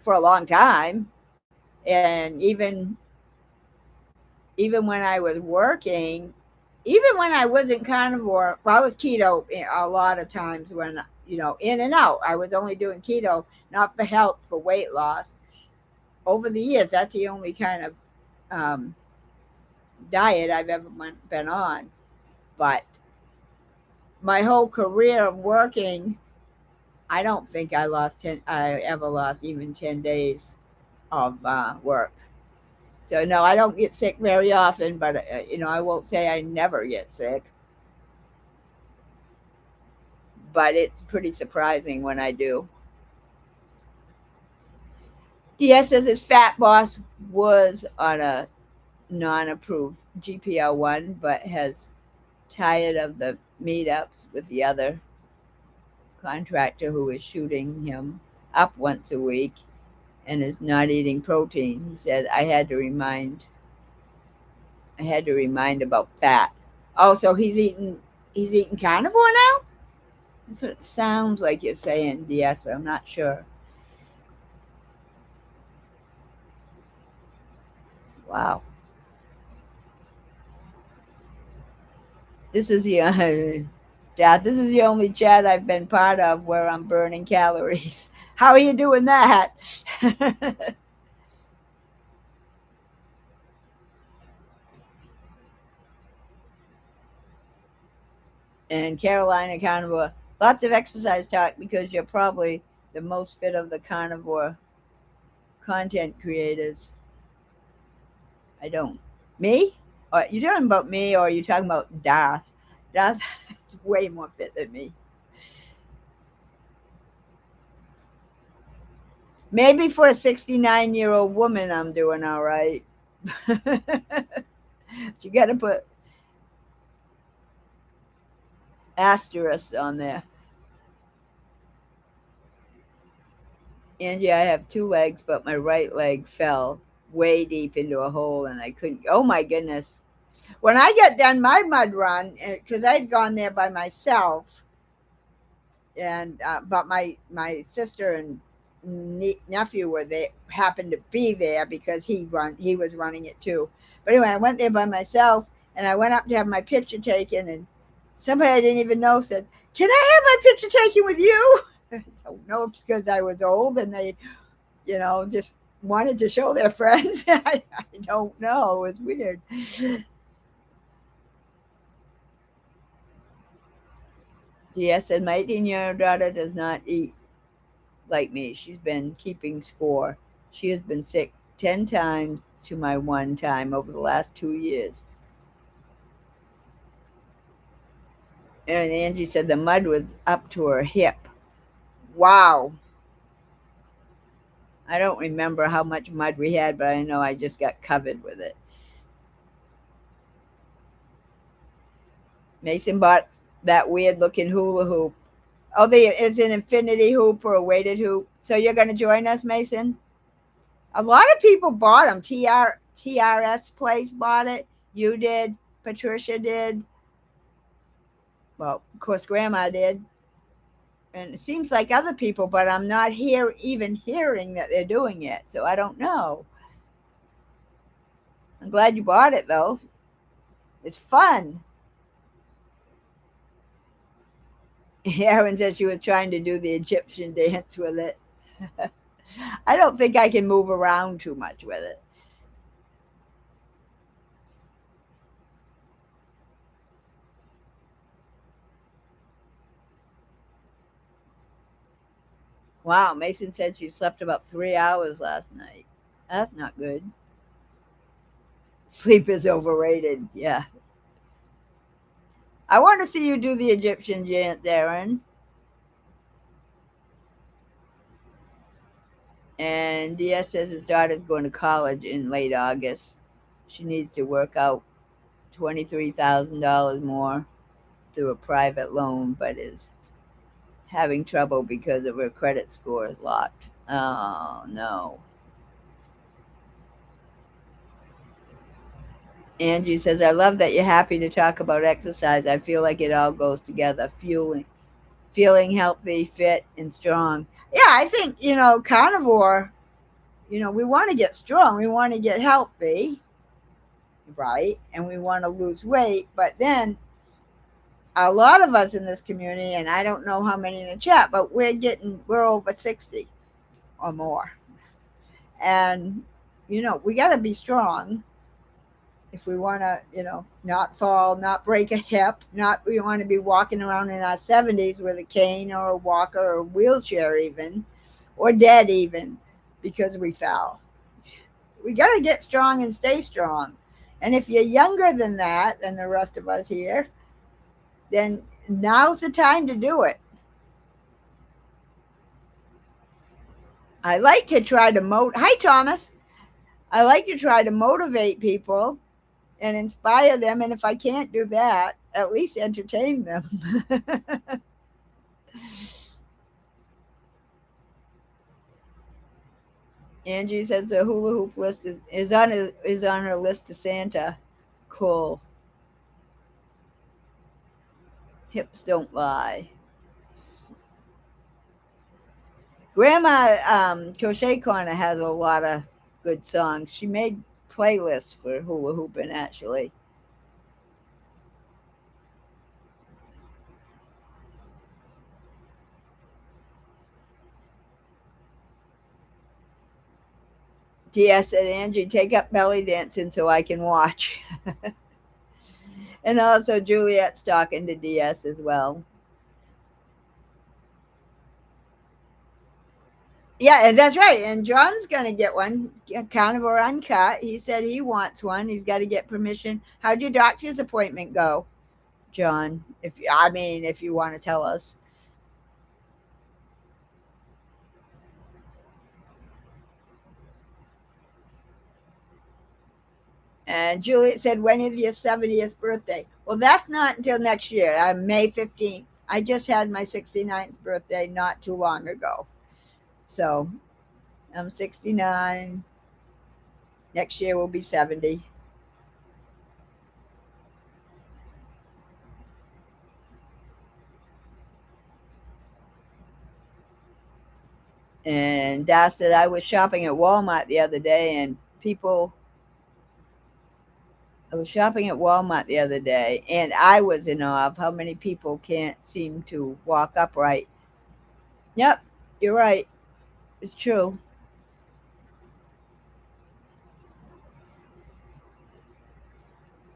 Speaker 1: for a long time. And even when I was working, even when I wasn't carnivore, well, I was keto a lot of times when, in and out. I was only doing keto, not for health, for weight loss. Over the years, that's the only kind of diet I've ever been on. But my whole career of working, I don't think I ever lost even 10 days of work. So no, I don't get sick very often, but I won't say I never get sick. But it's pretty surprising when I do. DS says his fat boss was on a non-approved GPL1, but has tired of the meetups with the other contractor who is shooting him up once a week and is not eating protein. He said, I had to remind about fat. Oh, so he's eating carnivore now? That's what it sounds like you're saying, DS, but I'm not sure. Wow. This is the Death. This is the only chat I've been part of where I'm burning calories. How are you doing that? And Carolina Carnivore, lots of exercise talk because you're probably the most fit of the carnivore content creators. I don't. Me? Or you talking about me or are you talking about Darth? Darth is way more fit than me. Maybe for a 69-year-old woman, I'm doing all right. You got to put asterisk on there. Angie, I have two legs, but my right leg fell way deep into a hole and I couldn't. Oh my goodness. When I got done my mud run, because I'd gone there by myself, and but my sister and nephew were there, happened to be there because he was running it too. But anyway, I went there by myself, and I went up to have my picture taken, and somebody I didn't even know said, "Can I have my picture taken with you?" I don't know if it's because I was old and they, just wanted to show their friends. I don't know. It was weird. DS said, my 18-year-old daughter does not eat like me. She's been keeping score. She has been sick 10 times to my one time over the last 2 years. And Angie said the mud was up to her hip. Wow. I don't remember how much mud we had, but I know I just got covered with it. Mason bought that weird looking hula hoop. Oh, it's an infinity hoop or a weighted hoop. So you're going to join us, Mason? A lot of people bought them. TRS Place bought it. You did. Patricia did. Well, of course, Grandma did. And it seems like other people, but I'm not even hearing that they're doing it. So I don't know. I'm glad you bought it, though. It's fun. Erin said she was trying to do the Egyptian dance with it. I don't think I can move around too much with it. Wow, Mason said she slept about 3 hours last night. That's not good. Sleep is overrated. Yeah. I want to see you do the Egyptian dance, Erin. And DS says his daughter's going to college in late August. She needs to work out $23,000 more through a private loan, but is having trouble because of her credit score is locked. Oh, no. Angie says, I love that you're happy to talk about exercise. I feel like it all goes together, feeling healthy, fit, and strong. Yeah, I think, carnivore, we want to get strong. We want to get healthy, right? And we want to lose weight. But then a lot of us in this community, and I don't know how many in the chat, but we're over 60 or more. And, we got to be strong if we want to, not fall, not break a hip, not we want to be walking around in our 70s with a cane or a walker or a wheelchair even, or dead even because we fell. We got to get strong and stay strong. And if you're younger than that, than the rest of us here, then now's the time to do it. I like to try to Hi, Thomas. I like to try to motivate people and inspire them. And if I can't do that, at least entertain them. Angie says the hula hoop list is on her list to Santa. Cool. Hips don't lie. Grandma Crochet Corner has a lot of good songs. She made playlists for hula hooping, actually. DS said, Angie, take up belly dancing so I can watch. And also Juliet's talking to DS as well. Yeah, and that's right. And John's going to get one, carnivore uncut. He said he wants one. He's got to get permission. How'd your doctor's appointment go, John? If you want to tell us. And Juliet said, when is your 70th birthday? Well, that's not until next year. I'm May 15th. I just had my 69th birthday not too long ago. So I'm 69. Next year will be 70. And Dad said, I was shopping at Walmart the other day, and people, I was shopping at Walmart the other day, and I was in awe of how many people can't seem to walk upright. Yep, you're right. It's true.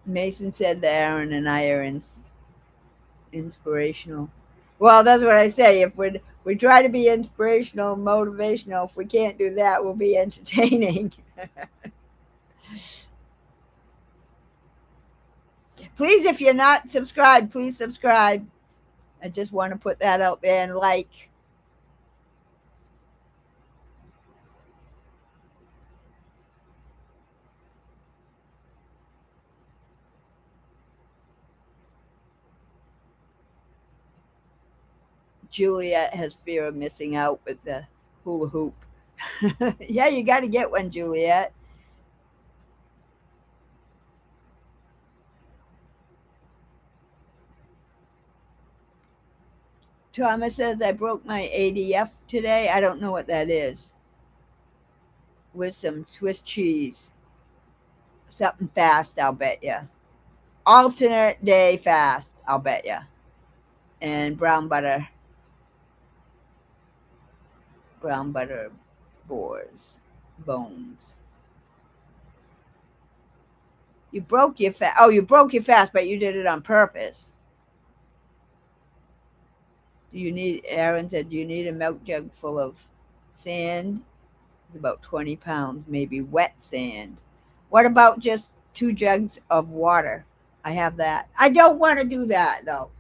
Speaker 1: Mason said that Aaron and I are inspirational. Well, that's what I say. If we try to be inspirational, motivational, if we can't do that, we'll be entertaining. Please, if you're not subscribed, please subscribe. I just want to put that out there and like. Juliet has fear of missing out with the hula hoop. Yeah, you got to get one, Juliet. Thomas says, I broke my ADF today. I don't know what that is. With some Swiss cheese. Something fast, I'll bet you. Alternate day fast, I'll bet you. And brown butter bones. You broke your fast. Oh, you broke your fast, but you did it on purpose. Aaron said, do you need a milk jug full of sand? It's about 20 pounds, maybe wet sand. What about just 2 jugs of water? I have that. I don't want to do that though.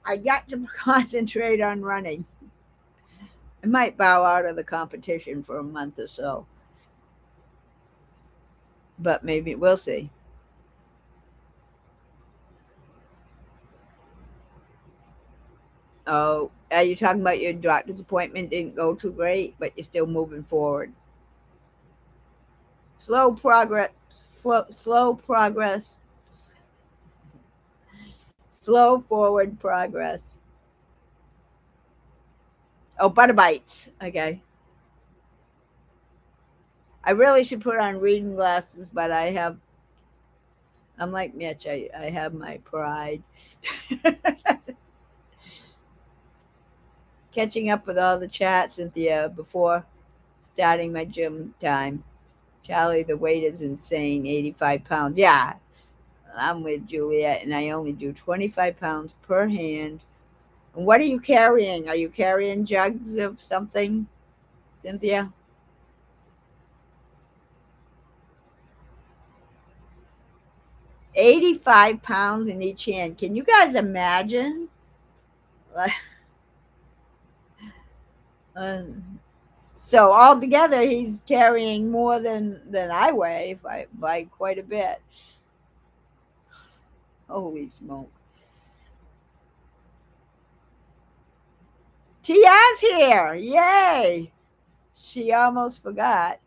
Speaker 1: I got to concentrate on running. I might bow out of the competition for a month or so. But maybe we'll see. Oh, are you talking about your doctor's appointment didn't go too great, but you're still moving forward? Slow progress, slow progress, slow forward progress. Oh, butter bites. Okay. I really should put on reading glasses, but I'm like Mitch. I have my pride. Catching up with all the chat, Cynthia, before starting my gym time. Charlie, the weight is insane, 85 pounds. Yeah, I'm with Juliet, and I only do 25 pounds per hand. And what are you carrying? Are you carrying jugs of something, Cynthia? 85 pounds in each hand. Can you guys imagine? Uh, so altogether, he's carrying more than I weigh by quite a bit. Holy smoke! Tia's here! Yay! She almost forgot.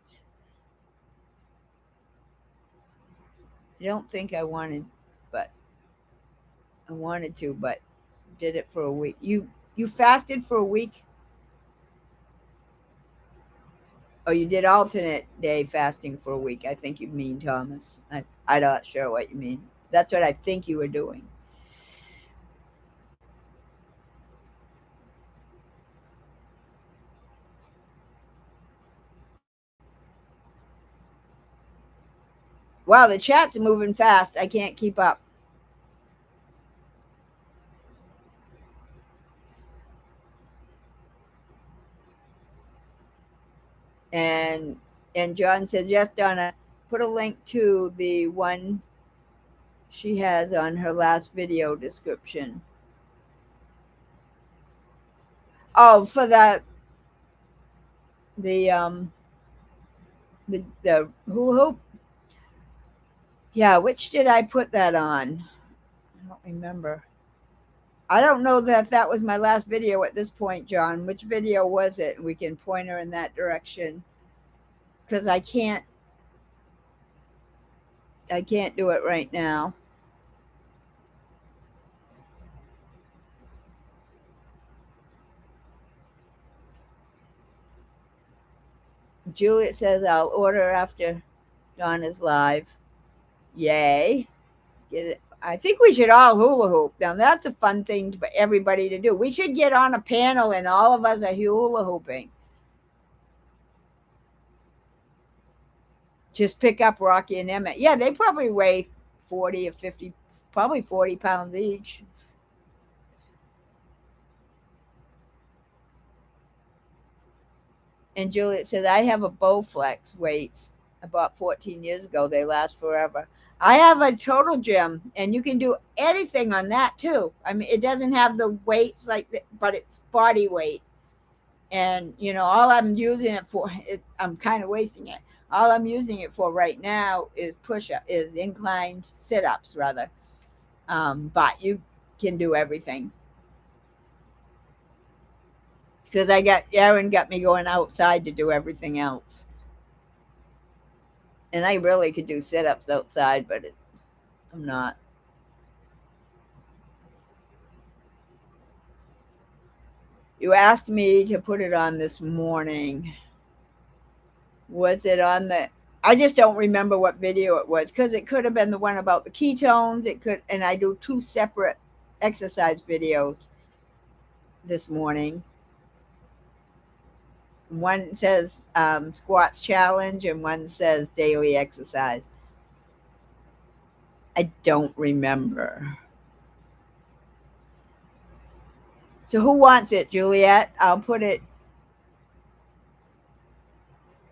Speaker 1: I don't think but I wanted to, but did it for a week. You fasted for a week? Oh, you did alternate day fasting for a week. I think you mean, Thomas. I'm not sure what you mean. That's what I think you were doing. Wow, the chat's moving fast. I can't keep up. And John says, yes, Donna, put a link to the one she has on her last video description. Oh, for the hula hoop. Yeah, which did I put that on? I don't remember. I don't know that that was my last video at this point, John. Which video was it? We can point her in that direction because I can't do it right now. Juliet says I'll order after Donna's live. Yay. Get it. I think we should all hula hoop. Now that's a fun thing for everybody to do. We should get on a panel and all of us are hula hooping. Just pick up Rocky and Emmett. Yeah, they probably weigh 40 or 50, probably 40 pounds each. And Juliet said, I have a Bowflex weights I bought 14 years ago. They last forever. I have a Total Gym, and you can do anything on that too. I mean, it doesn't have the weights but it's body weight. And all I'm using it for, I'm kind of wasting it. All I'm using it for right now is is inclined sit-ups rather. But you can do everything because Aaron got me going outside to do everything else. And I really could do sit-ups outside, but I'm not. You asked me to put it on this morning. Was it on the? I just don't remember what video it was because it could have been the one about the ketones. It could, and I do two separate exercise videos this morning. One says squats challenge, and one says daily exercise. I don't remember. So who wants it, Juliet? I'll put it.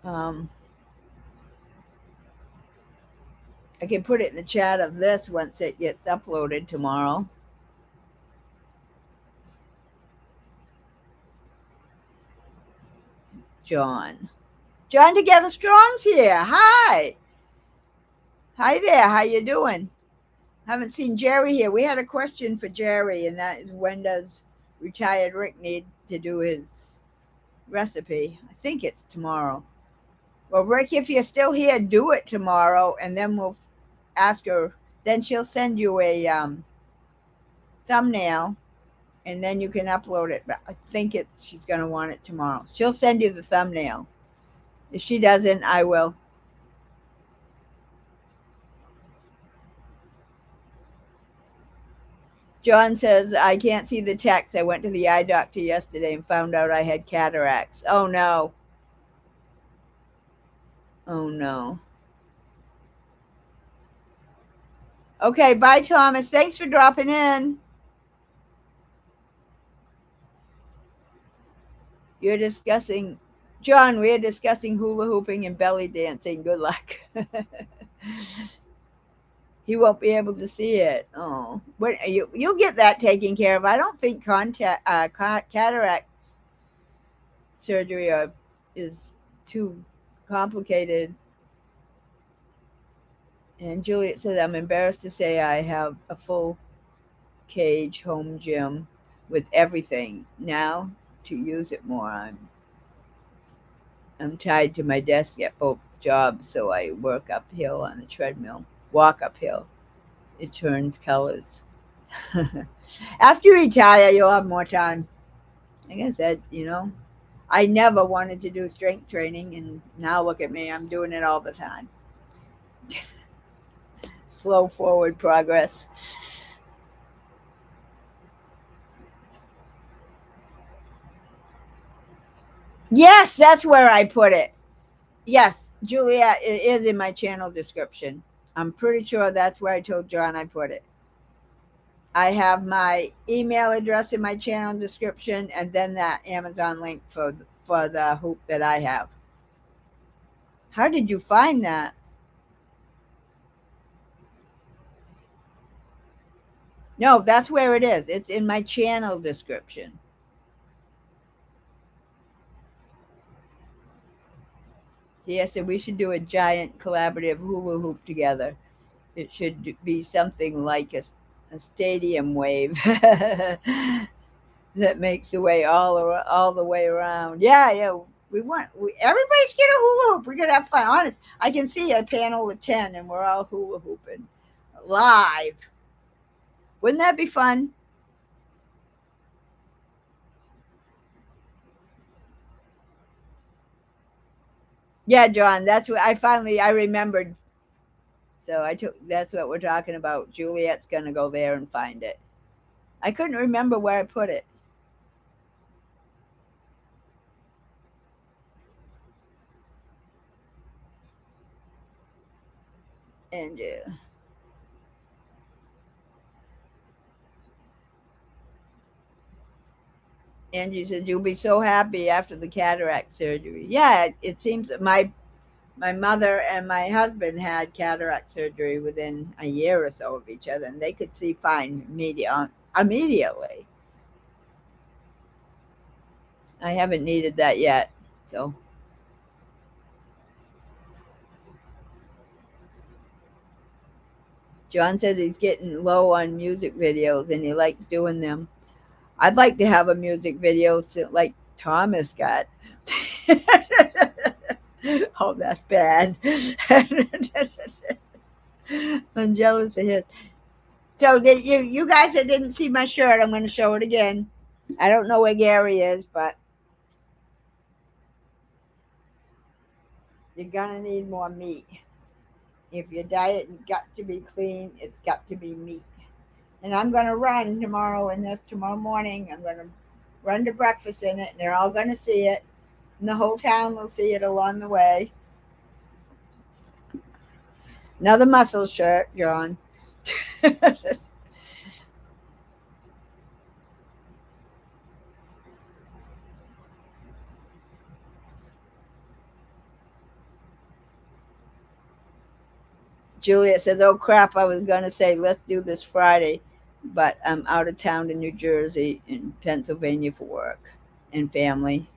Speaker 1: Um, I can put it in the chat of this once it gets uploaded tomorrow. John Together Strong's here. Hi. Hi there. How you doing? Haven't seen Jerry here. We had a question for Jerry, and that is when does retired Rick need to do his recipe? I think it's tomorrow. Well, Rick, if you're still here, do it tomorrow, and then we'll ask her. Then she'll send you a thumbnail, and then you can upload it. But I think she's going to want it tomorrow. She'll send you the thumbnail. If she doesn't, I will. John says, I can't see the text. I went to the eye doctor yesterday and found out I had cataracts. Oh, no. Oh, no. Okay, bye, Thomas. Thanks for dropping in. You're discussing, John, we're discussing hula hooping and belly dancing. Good luck. He won't be able to see it. Oh, you'll get that taken care of. I don't think cataract surgery is too complicated. And Juliet said, I'm embarrassed to say I have a full cage home gym with everything now to use it more. I'm tied to my desk at both jobs, so I work uphill on a treadmill, walk uphill. It turns colors. After you retire, you'll have more time. Like I said, I never wanted to do strength training, and now look at me. I'm doing it all the time. Slow forward progress. Yes, that's where I put it. Yes, Julia, it is in my channel description. I'm pretty sure that's where I told John I put it. I have my email address in my channel description, and then that Amazon link for the hoop that I have. How did you find that? No, that's where it is. It's in my channel description. Tia said we should do a giant collaborative hula hoop together. It should be something like a stadium wave that makes the way all the way around. Yeah, yeah. Everybody's get a hula hoop. We're gonna have fun. Honest, I can see a panel with 10, and we're all hula hooping live. Wouldn't that be fun? Yeah, John. That's what I remembered. So I took. That's what we're talking about. Juliet's gonna go there and find it. I couldn't remember where I put it. And Angie said, "You'll be so happy after the cataract surgery." Yeah, it seems that my mother and my husband had cataract surgery within a year or so of each other, and they could see fine immediately. I haven't needed that yet. So John says he's getting low on music videos and he likes doing them. I'd like to have a music video like Thomas got. Oh, that's bad. I'm jealous of his. So did you guys that didn't see my shirt, I'm going to show it again. I don't know where Gary is, but you're going to need more meat. If your diet got to be clean, it's got to be meat. And I'm going to run tomorrow in this tomorrow morning. I'm going to run to breakfast in it, and they're all going to see it. And the whole town will see it along the way. Another muscle shirt, John. Juliet says, "Oh crap! I was going to say let's do this Friday, but I'm out of town in New Jersey and Pennsylvania for work and family.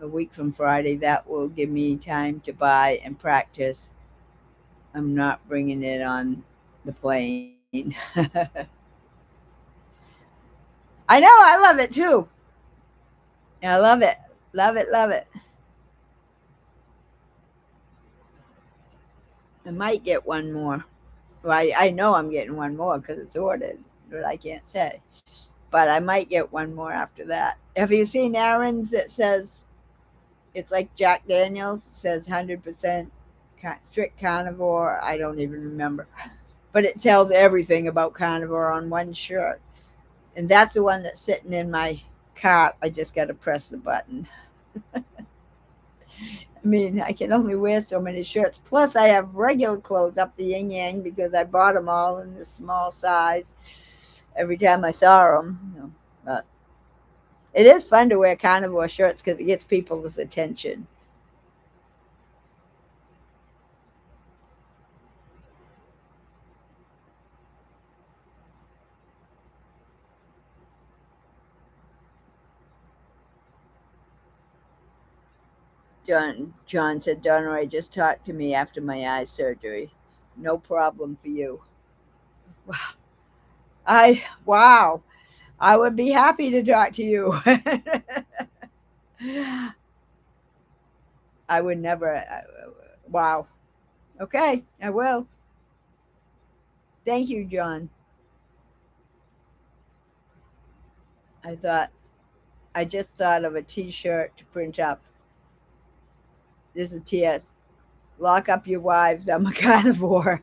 Speaker 1: A week from Friday, that will give me time to buy and practice. I'm not bringing it on the plane." I know. I love it too. I love it. Love it. Love it. I might get one more. Well, I know I'm getting one more because it's ordered, but I can't say. But I might get one more after that. Have you seen Aaron's that says it's like Jack Daniels? It says 100% strict carnivore. I don't even remember. But it tells everything about carnivore on one shirt. And that's the one that's sitting in my cart. I just got to press the button. I mean, I can only wear so many shirts. Plus, I have regular clothes up the yin yang because I bought them all in this small size every time I saw them. But it is fun to wear carnivore shirts because it gets people's attention. John said, Donna-Rae just talked to me after my eye surgery. No problem for you. Wow. I would be happy to talk to you. I would never. Wow. Okay, I will. Thank you, John. I thought I just thought of a T-shirt to print up. This is TS. Lock up your wives. I'm a carnivore.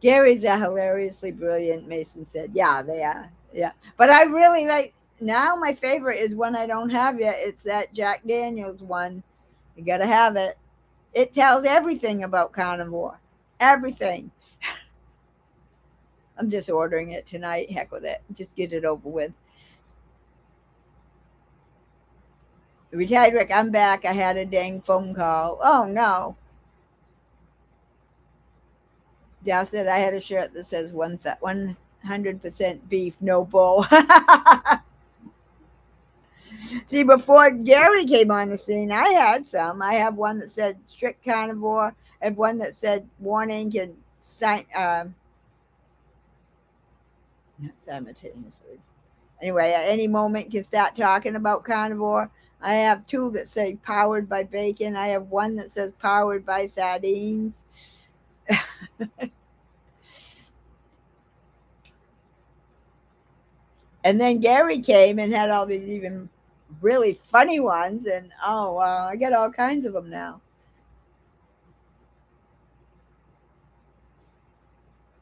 Speaker 1: Gary's a hilariously brilliant. Mason said, "Yeah, they are. Yeah, but I really like now. My favorite is one I don't have yet. It's that Jack Daniels one. You gotta have it. It tells everything about carnivore. Everything. I'm just ordering it tonight. Heck with it. Just get it over with." Retired Rick, I'm back. I had a dang phone call. Oh no. Dal said I had a shirt that says 100% beef, no bull. See, before Gary came on the scene, I had some. I have one that said strict carnivore. I have one that said warning can not simultaneously. Anyway, at any moment can start talking about carnivore. I have two that say powered by bacon. I have one that says powered by sardines. And then Gary came and had all these even really funny ones. And oh, wow, I get all kinds of them now.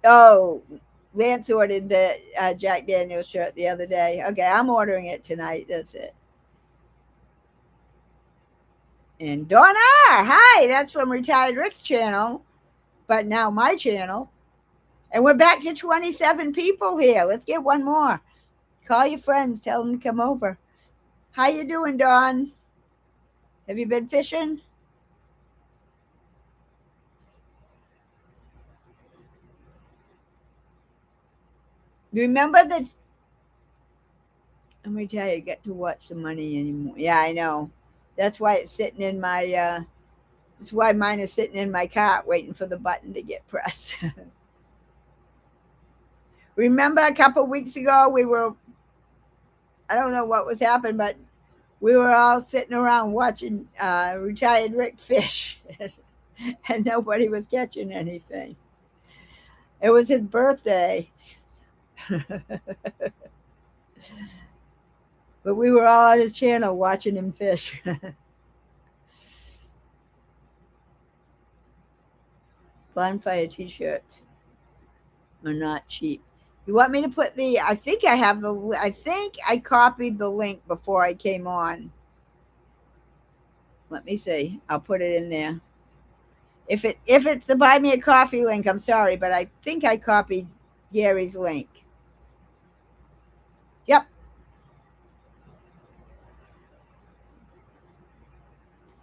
Speaker 1: Oh, Lance ordered the Jack Daniels shirt the other day. Okay, I'm ordering it tonight. That's it. And Donna, hi, that's from Retired Rick's channel, but now my channel. And we're back to 27 people here. Let's get one more. Call your friends, tell them to come over. How you doing, Dawn? Have you been fishing? Remember that? Let me tell you, I get to watch the money anymore. Yeah, I know. That's why it's sitting in my. That's why mine is sitting in my cart, waiting for the button to get pressed. Remember a couple of weeks ago, we were. I don't know what was happening, but we were all sitting around watching Retired Rick fish, and nobody was catching anything. It was his birthday. But we were all on his channel watching him fish. Bonfire t-shirts are not cheap. You want me to put the? I think I have the. I think I copied the link before I came on. Let me see. I'll put it in there. If it's the buy me a coffee link, I'm sorry, but I think I copied Gary's link. Yep.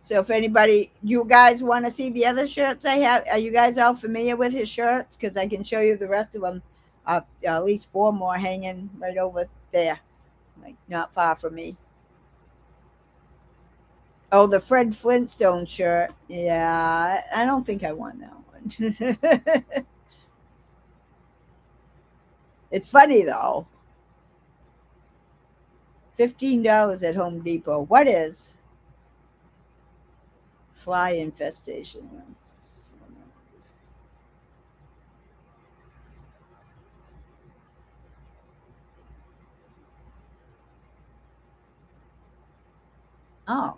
Speaker 1: So if anybody, you guys want to see the other shirts I have, are you guys all familiar with his shirts? Because I can show you the rest of them. At least four more hanging right over there, like not far from me. Oh, the Fred Flintstone shirt. Yeah, I don't think I want that one. It's funny though. $15 at Home Depot. What is fly infestation? Oh,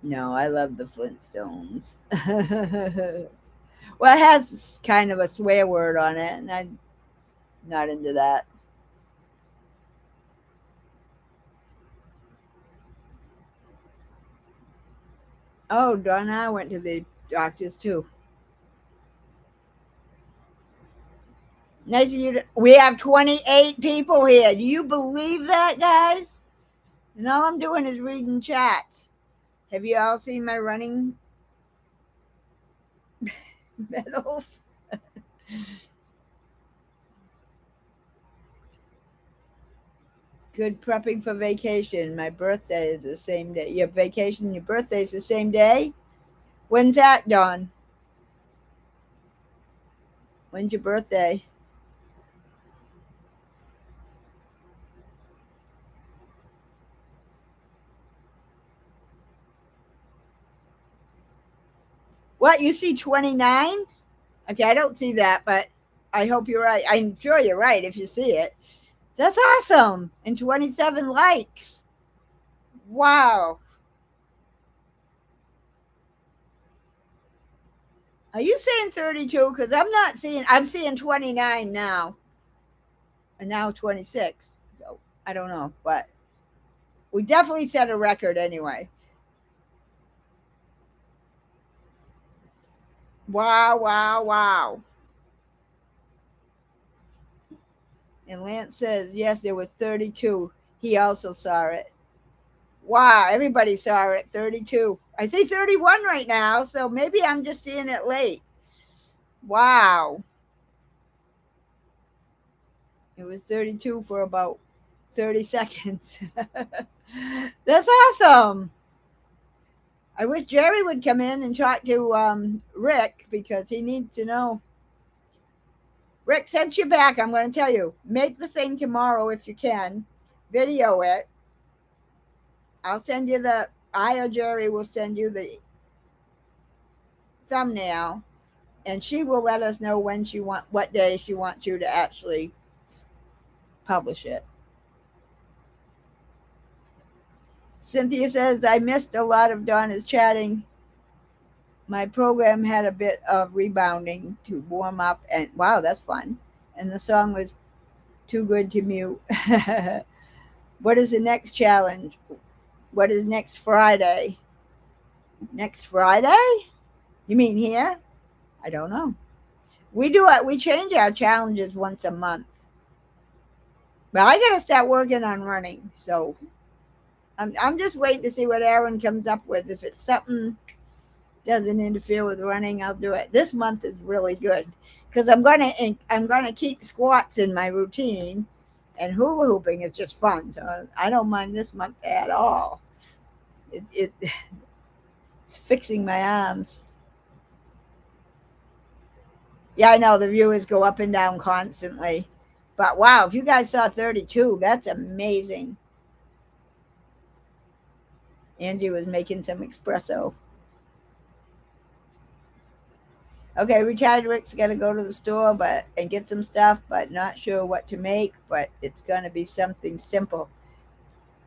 Speaker 1: no, I love the Flintstones. Well, it has kind of a swear word on it, and I'm not into that. Oh, Donna went to the doctors too. Nice of you. We have 28 people here. Do you believe that, guys? And all I'm doing is reading chats. Have you all seen my running medals? Good prepping for vacation. My birthday is the same day. Your vacation, your birthday is the same day? When's that, Dawn? When's your birthday? What, you see 29? Okay, I don't see that, but I hope you're right. I'm sure you're right if you see it. That's awesome. And 27 likes. Wow. Are you saying 32? Because I'm seeing 29 now. And now 26. So I don't know. But we definitely set a record anyway. Wow, wow, wow. And Lance says, yes, there was 32. He also saw it. Wow, everybody saw it. 32. I see 31 right now, so maybe I'm just seeing it late. Wow. It was 32 for about 30 seconds. That's awesome. I wish Jerry would come in and talk to Rick because he needs to know. Rick, since you're back, I'm going to tell you make the thing tomorrow if you can, video it. I'll send you I or Jerry will send you the thumbnail, and she will let us know what day she wants you to actually publish it. Cynthia says, I missed a lot of Donna's chatting. My program had a bit of rebounding to warm up, and wow, that's fun. And the song was too good to mute. What is the next challenge? What is next Friday? Next Friday? You mean here? I don't know. We do it. We change our challenges once a month. But I got to start working on running. So I'm just waiting to see what Aaron comes up with. If it's something doesn't interfere with running, I'll do it. This month is really good because I'm gonna keep squats in my routine, and hula hooping is just fun. So I don't mind this month at all. It's fixing my arms. Yeah, I know the viewers go up and down constantly. But wow, if you guys saw 32, that's amazing. Angie was making some espresso. Okay, retired Rick's got to go to the store and get some stuff, but not sure what to make, but it's going to be something simple.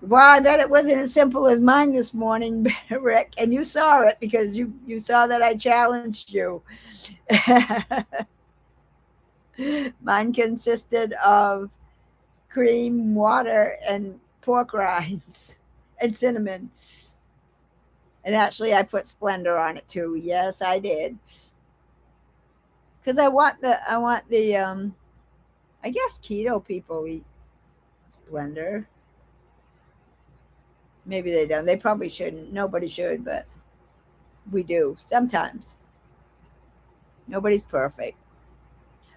Speaker 1: Well, I bet it wasn't as simple as mine this morning, Rick, and you saw it because you saw that I challenged you. Mine consisted of cream, water, and pork rinds and cinnamon. And actually, I put Splendor on it too. Yes, I did. Because I want the I guess keto people eat Splendor. Maybe they don't. They probably shouldn't. Nobody should, but we do sometimes. Nobody's perfect.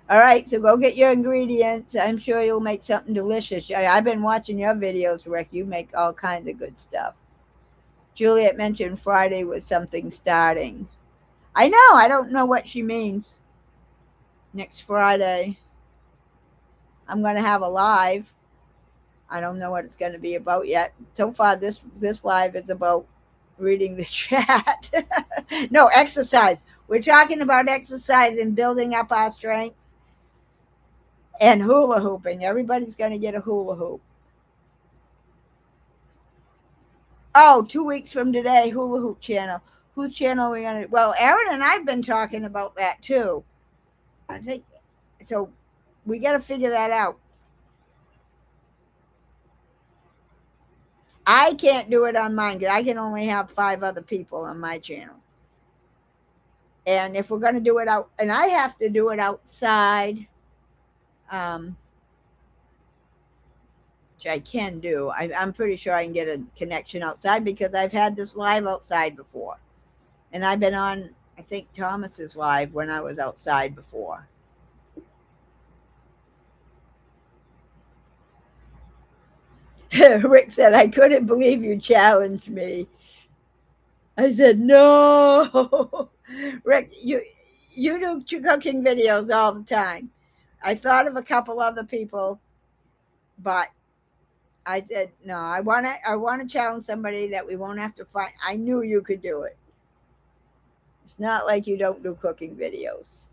Speaker 1: All right, so go get your ingredients. I'm sure you'll make something delicious. I've been watching your videos, Rick. You make all kinds of good stuff. Juliet mentioned Friday was something starting. I know. I don't know what she means. Next Friday, I'm going to have a live. I don't know what it's going to be about yet. So far, this live is about reading the chat. No, exercise. We're talking about exercise and building up our strength. And hula hooping. Everybody's going to get a hula hoop. Oh, 2 weeks from today, hula hoop channel. Whose channel are we going to? Well, Aaron and I've been talking about that too. I think so. We got to figure that out. I can't do it on mine because I can only have 5 other people on my channel. And if we're going to do it out, and I have to do it outside, which I can do. I'm pretty sure I can get a connection outside because I've had this live outside before. And I've been on, I think, Thomas's live when I was outside before. Rick said, I couldn't believe you challenged me. I said, no. Rick, you do cooking videos all the time. I thought of a couple other people, but I said, no, I want to challenge somebody that we won't have to find. I knew you could do it. It's not like you don't do cooking videos.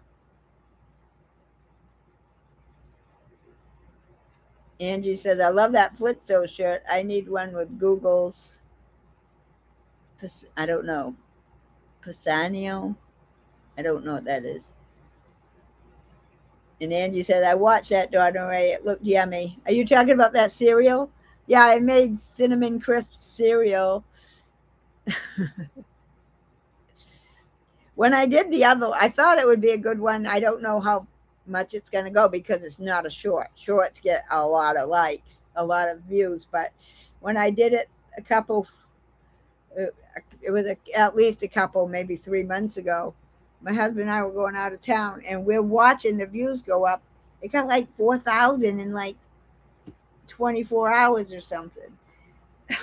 Speaker 1: Angie says, I love that Flitzo shirt. I need one with Google's, I don't know, Pisanio. I don't know what that is. And Angie said, I watched that, Donna-Rae. It looked yummy. Are you talking about that cereal? Yeah, I made cinnamon crisp cereal. When I did the other, I thought it would be a good one. I don't know how much it's going to go because it's not a short. Shorts get a lot of likes, a lot of views. But when I did it it was at least a couple, maybe 3 months ago. My husband and I were going out of town, and we're watching the views go up. It got like 4,000 in like 24 hours or something. It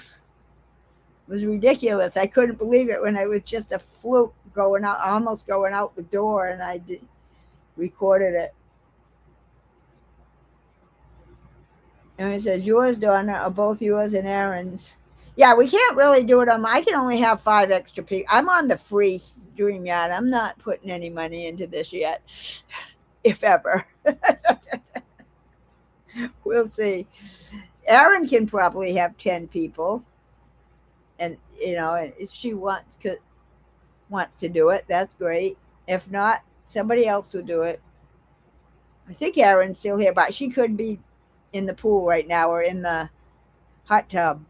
Speaker 1: was ridiculous. I couldn't believe it when it was just a fluke going out, almost going out the door, and recorded it. And it says, yours, Donna, are both yours and Aaron's. Yeah, we can't really do it on. I can only have 5 extra people. I'm on the free StreamYard. I'm not putting any money into this yet, if ever. We'll see. Aaron can probably have 10 people, and if she wants to do it, that's great. If not, somebody else will do it. I think Aaron's still here, but she could be in the pool right now or in the hot tub.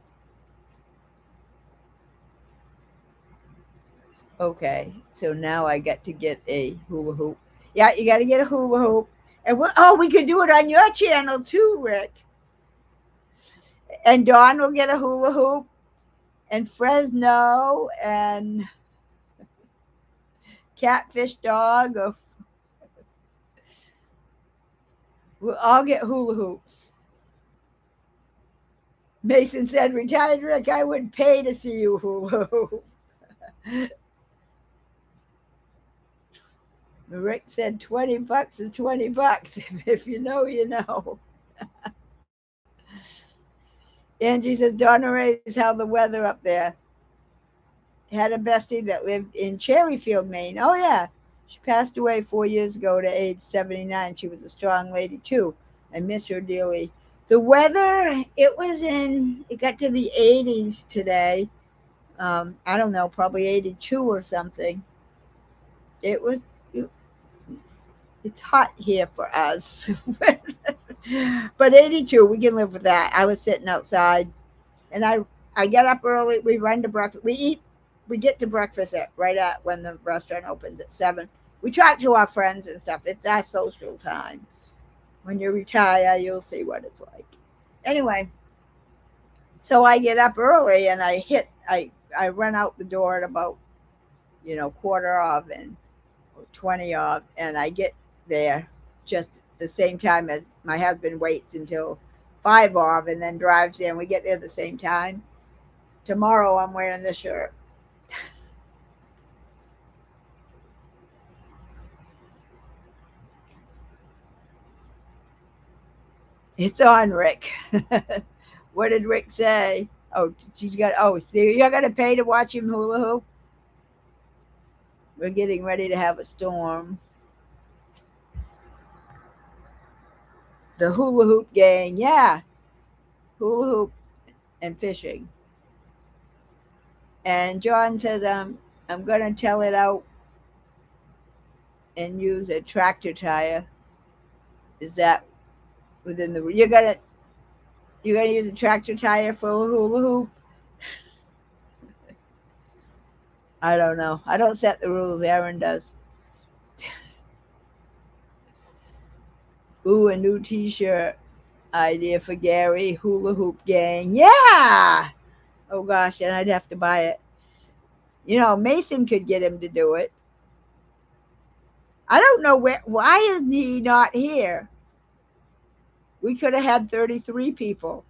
Speaker 1: Okay, so now I get to get a hula hoop. Yeah, you got to get a hula hoop. And we could do it on your channel too, Rick. And Dawn will get a hula hoop, and Fresno, and Catfish Dog. We'll all get hula hoops. Mason said, retired Rick, I would pay to see you hula hoop. Rick said $20 is $20. If you know, you know. Angie says, Donna-Rae is how the weather up there. Had a bestie that lived in Cherryfield, Maine. Oh, yeah. She passed away 4 years ago to age 79. She was a strong lady, too. I miss her dearly. The weather, it got to the 80s today. I don't know, probably 82 or something. It's hot here for us. But 82, we can live with that. I was sitting outside, and I get up early. We run to breakfast. We get to breakfast right at when the restaurant opens at 7. We talk to our friends and stuff. It's our social time. When you retire, you'll see what it's like. Anyway, so I get up early, and I run out the door at about, quarter of and 20 of, and I get there just the same time as my husband waits until 5 of and then drives there, and we get there at the same time. Tomorrow I'm wearing this shirt. It's on, Rick. What did Rick say? Oh, so you're going to pay to watch him hula hoop? We're getting ready to have a storm. The hula hoop gang, yeah. Hula hoop and fishing. And John says, I'm going to tell it out and use a tractor tire. Is that within the... You're going to use a tractor tire for a hula hoop? I don't know. I don't set the rules. Aaron does. Ooh, a new t-shirt idea for Gary. Hula hoop gang. Yeah! Oh, gosh, and I'd have to buy it. Mason could get him to do it. I don't know why is he not here? We could have had 33 people.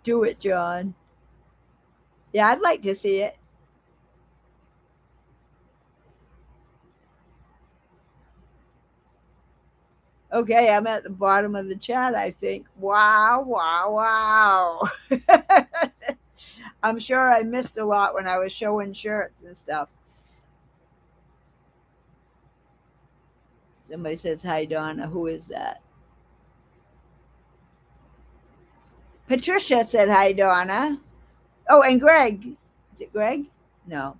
Speaker 1: Do it, John. Yeah, I'd like to see it. Okay, I'm at the bottom of the chat, I think. Wow, wow, wow. I'm sure I missed a lot when I was showing shirts and stuff. Somebody says, hi, Donna. Who is that? Patricia said, hi, Donna. Oh, and Greg. Is it Greg? No.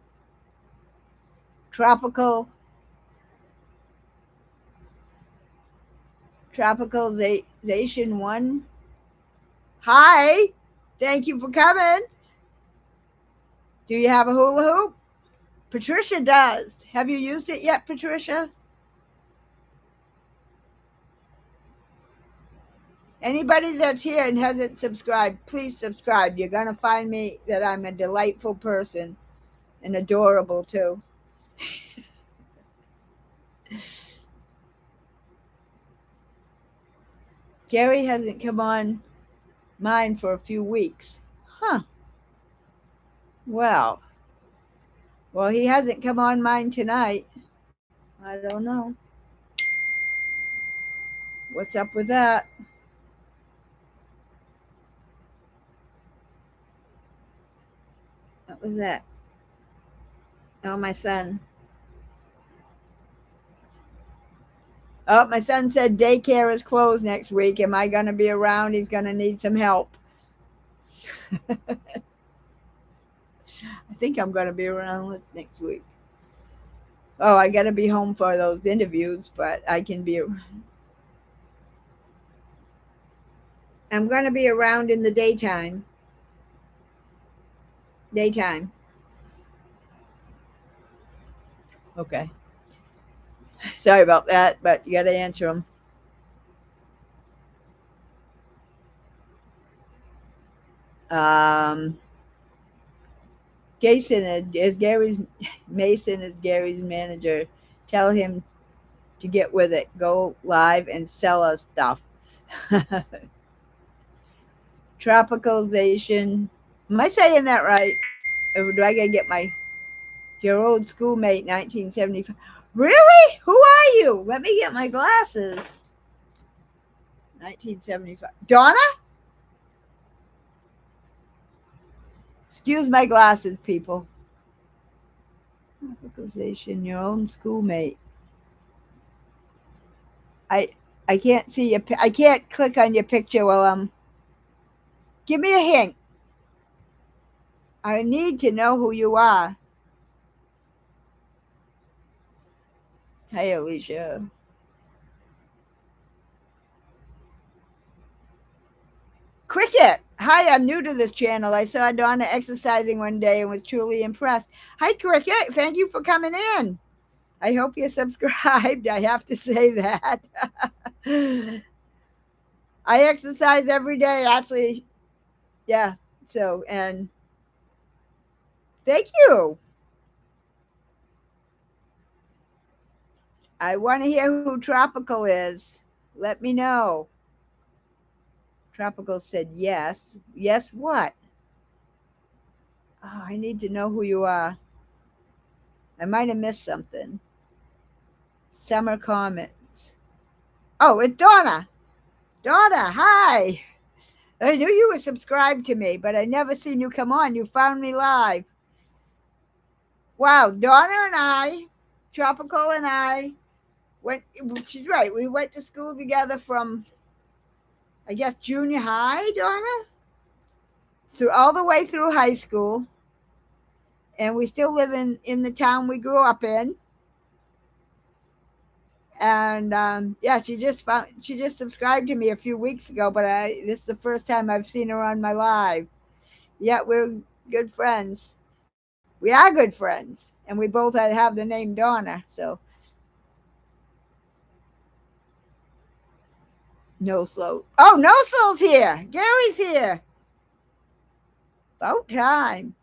Speaker 1: Tropicalization 1. Hi. Thank you for coming. Do you have a hula hoop? Patricia does. Have you used it yet, Patricia? Anybody that's here and hasn't subscribed, please subscribe. You're going to find me that I'm a delightful person and adorable too. Gary hasn't come on mine for a few weeks. Huh. Well, he hasn't come on mine tonight. I don't know. What's up with that? What was that? Oh, my son. Oh, my son said daycare is closed next week. Am I going to be around? He's going to need some help. I think I'm going to be around next week. Oh, I got to be home for those interviews, but I can be. I'm going to be around in the daytime. Daytime. Okay. Sorry about that, but you got to answer them. Mason is Gary's manager. Tell him to get with it. Go live and sell us stuff. Tropicalization. Am I saying that right? Or do I gotta get your old schoolmate 1975? Really? Who are you? Let me get my glasses. 1975. Donna? Excuse my glasses, people. Tropicalization, your own schoolmate. I can't see you. I can't click on your picture while I'm. Give me a hint. I need to know who you are. Hey, Alicia. Cricket. Hi, I'm new to this channel. I saw Donna exercising one day and was truly impressed. Hi, Cricket. Thank you for coming in. I hope you're subscribed. I have to say that. I exercise every day, actually. Yeah. So, and thank you. I want to hear who Tropical is. Let me know. Tropical said yes. Yes, what? Oh, I need to know who you are. I might have missed something. Summer comments. Oh, it's Donna. Donna, hi. I knew you were subscribed to me, but I never seen you come on. You found me live. Wow, Donna and I, Tropical and I, went. She's right. We went to school together from, I guess, junior high, Donna, through all the way through high school, and we still live in the town we grew up in. And yeah, she just subscribed to me a few weeks ago, but this is the first time I've seen her on my live. Yeah, we're good friends. We are good friends, and we both have the name Donna. So no slow. Oh, no soul's here. Gary's here. About time.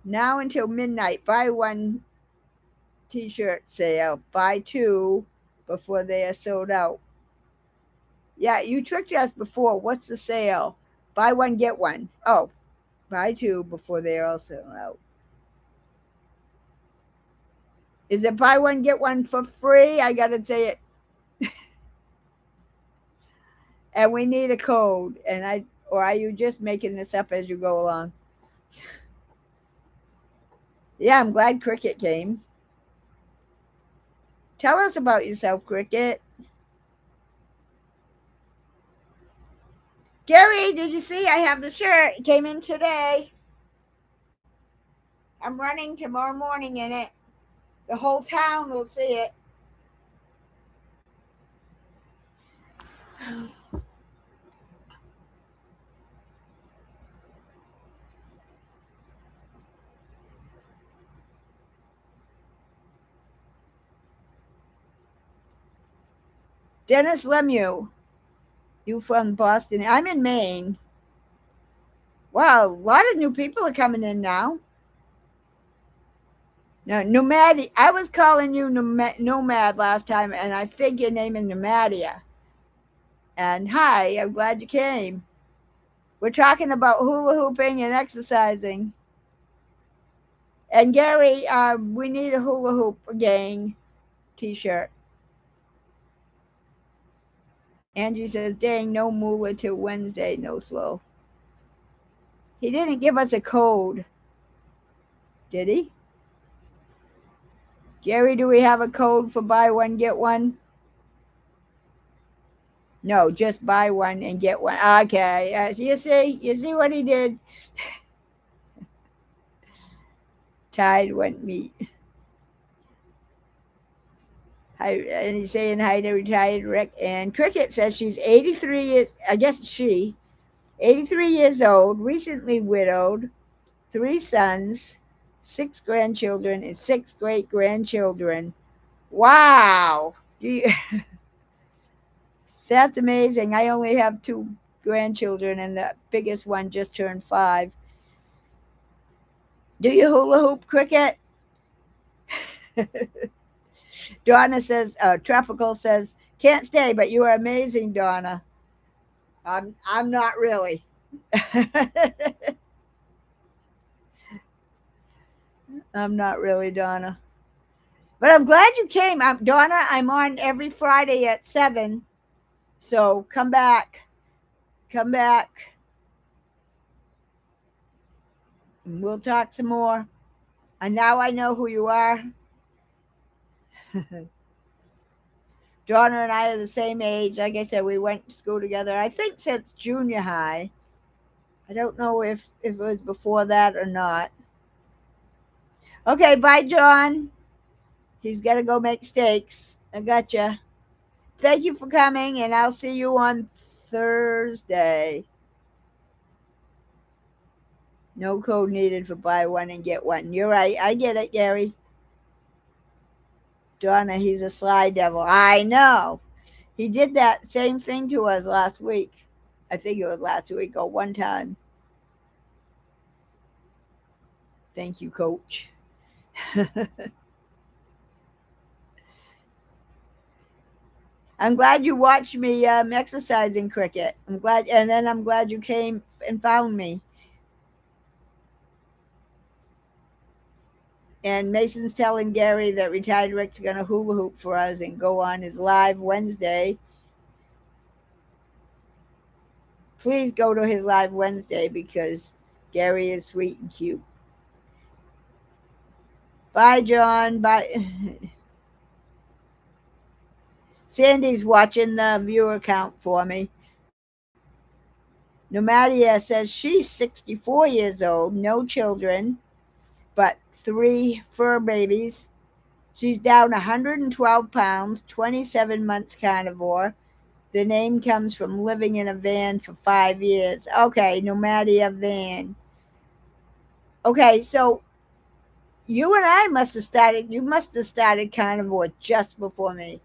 Speaker 1: Now until midnight. Buy one T-shirt sale. Buy two before they are sold out. Yeah, you tricked us before. What's the sale? Buy one, get one. Oh, buy two before they are all sold out. Is it buy one, get one for free? I got to say it. And we need a code. Or are you just making this up as you go along? Yeah, I'm glad Cricket came. Tell us about yourself, Cricket. Gary, did you see I have the shirt? It came in today. I'm running tomorrow morning in it. The whole town will see it. Dennis Lemieux, you from Boston? I'm in Maine. Wow, a lot of new people are coming in now. No, Nomad. I was calling you Nomad last time, and I think your name is Nomadia. And hi, I'm glad you came. We're talking about hula hooping and exercising. And Gary, we need a hula hoop gang t-shirt. Angie says, dang, no moolah till Wednesday, no slow. He didn't give us a code, did he? Gary, do we have a code for buy one, get one? No, just buy one and get one. Okay, you see what he did? Tide went meat. Hi, and he's saying hi to retired Rick. And Cricket says she's 83, I guess she, 83 years old, recently widowed, 3 sons, 6 grandchildren, and 6 great grandchildren. Wow. That's amazing. I only have 2 grandchildren, and the biggest one just turned 5. Do you hula hoop, Cricket? Donna says, Tropical says, can't stay, but you are amazing, Donna. I'm not really. I'm not really, Donna. But I'm glad you came. Donna, I'm on every Friday at 7. So come back. Come back. And we'll talk some more. And now I know who you are. Donna and I are the same age. Like I said, we went to school together, I think since junior high. I don't know if it was before that or not. Okay, bye, John. He's got to go make steaks. I gotcha. Thank you for coming, and I'll see you on Thursday. No code needed for buy one and get one. You're right. I get it, Gary. Donna, he's a sly devil. I know. He did that same thing to us last week. I think it was last week or one time. Thank you, Coach. I'm glad you watched me exercising, Cricket. I'm glad, and then I'm glad you came and found me. And Mason's telling Gary that retired Rick's going to hula hoop for us and go on his live Wednesday. Please go to his live Wednesday because Gary is sweet and cute. Bye, John. Bye. Sandy's watching the viewer count for me. Nomadia says she's 64 years old, no children, but 3 fur babies. She's down 112 pounds, 27 months carnivore. The name comes from living in a van for 5 years. Okay, Nomadia van. Okay, so you and I must have started, you must have started carnivore just before me.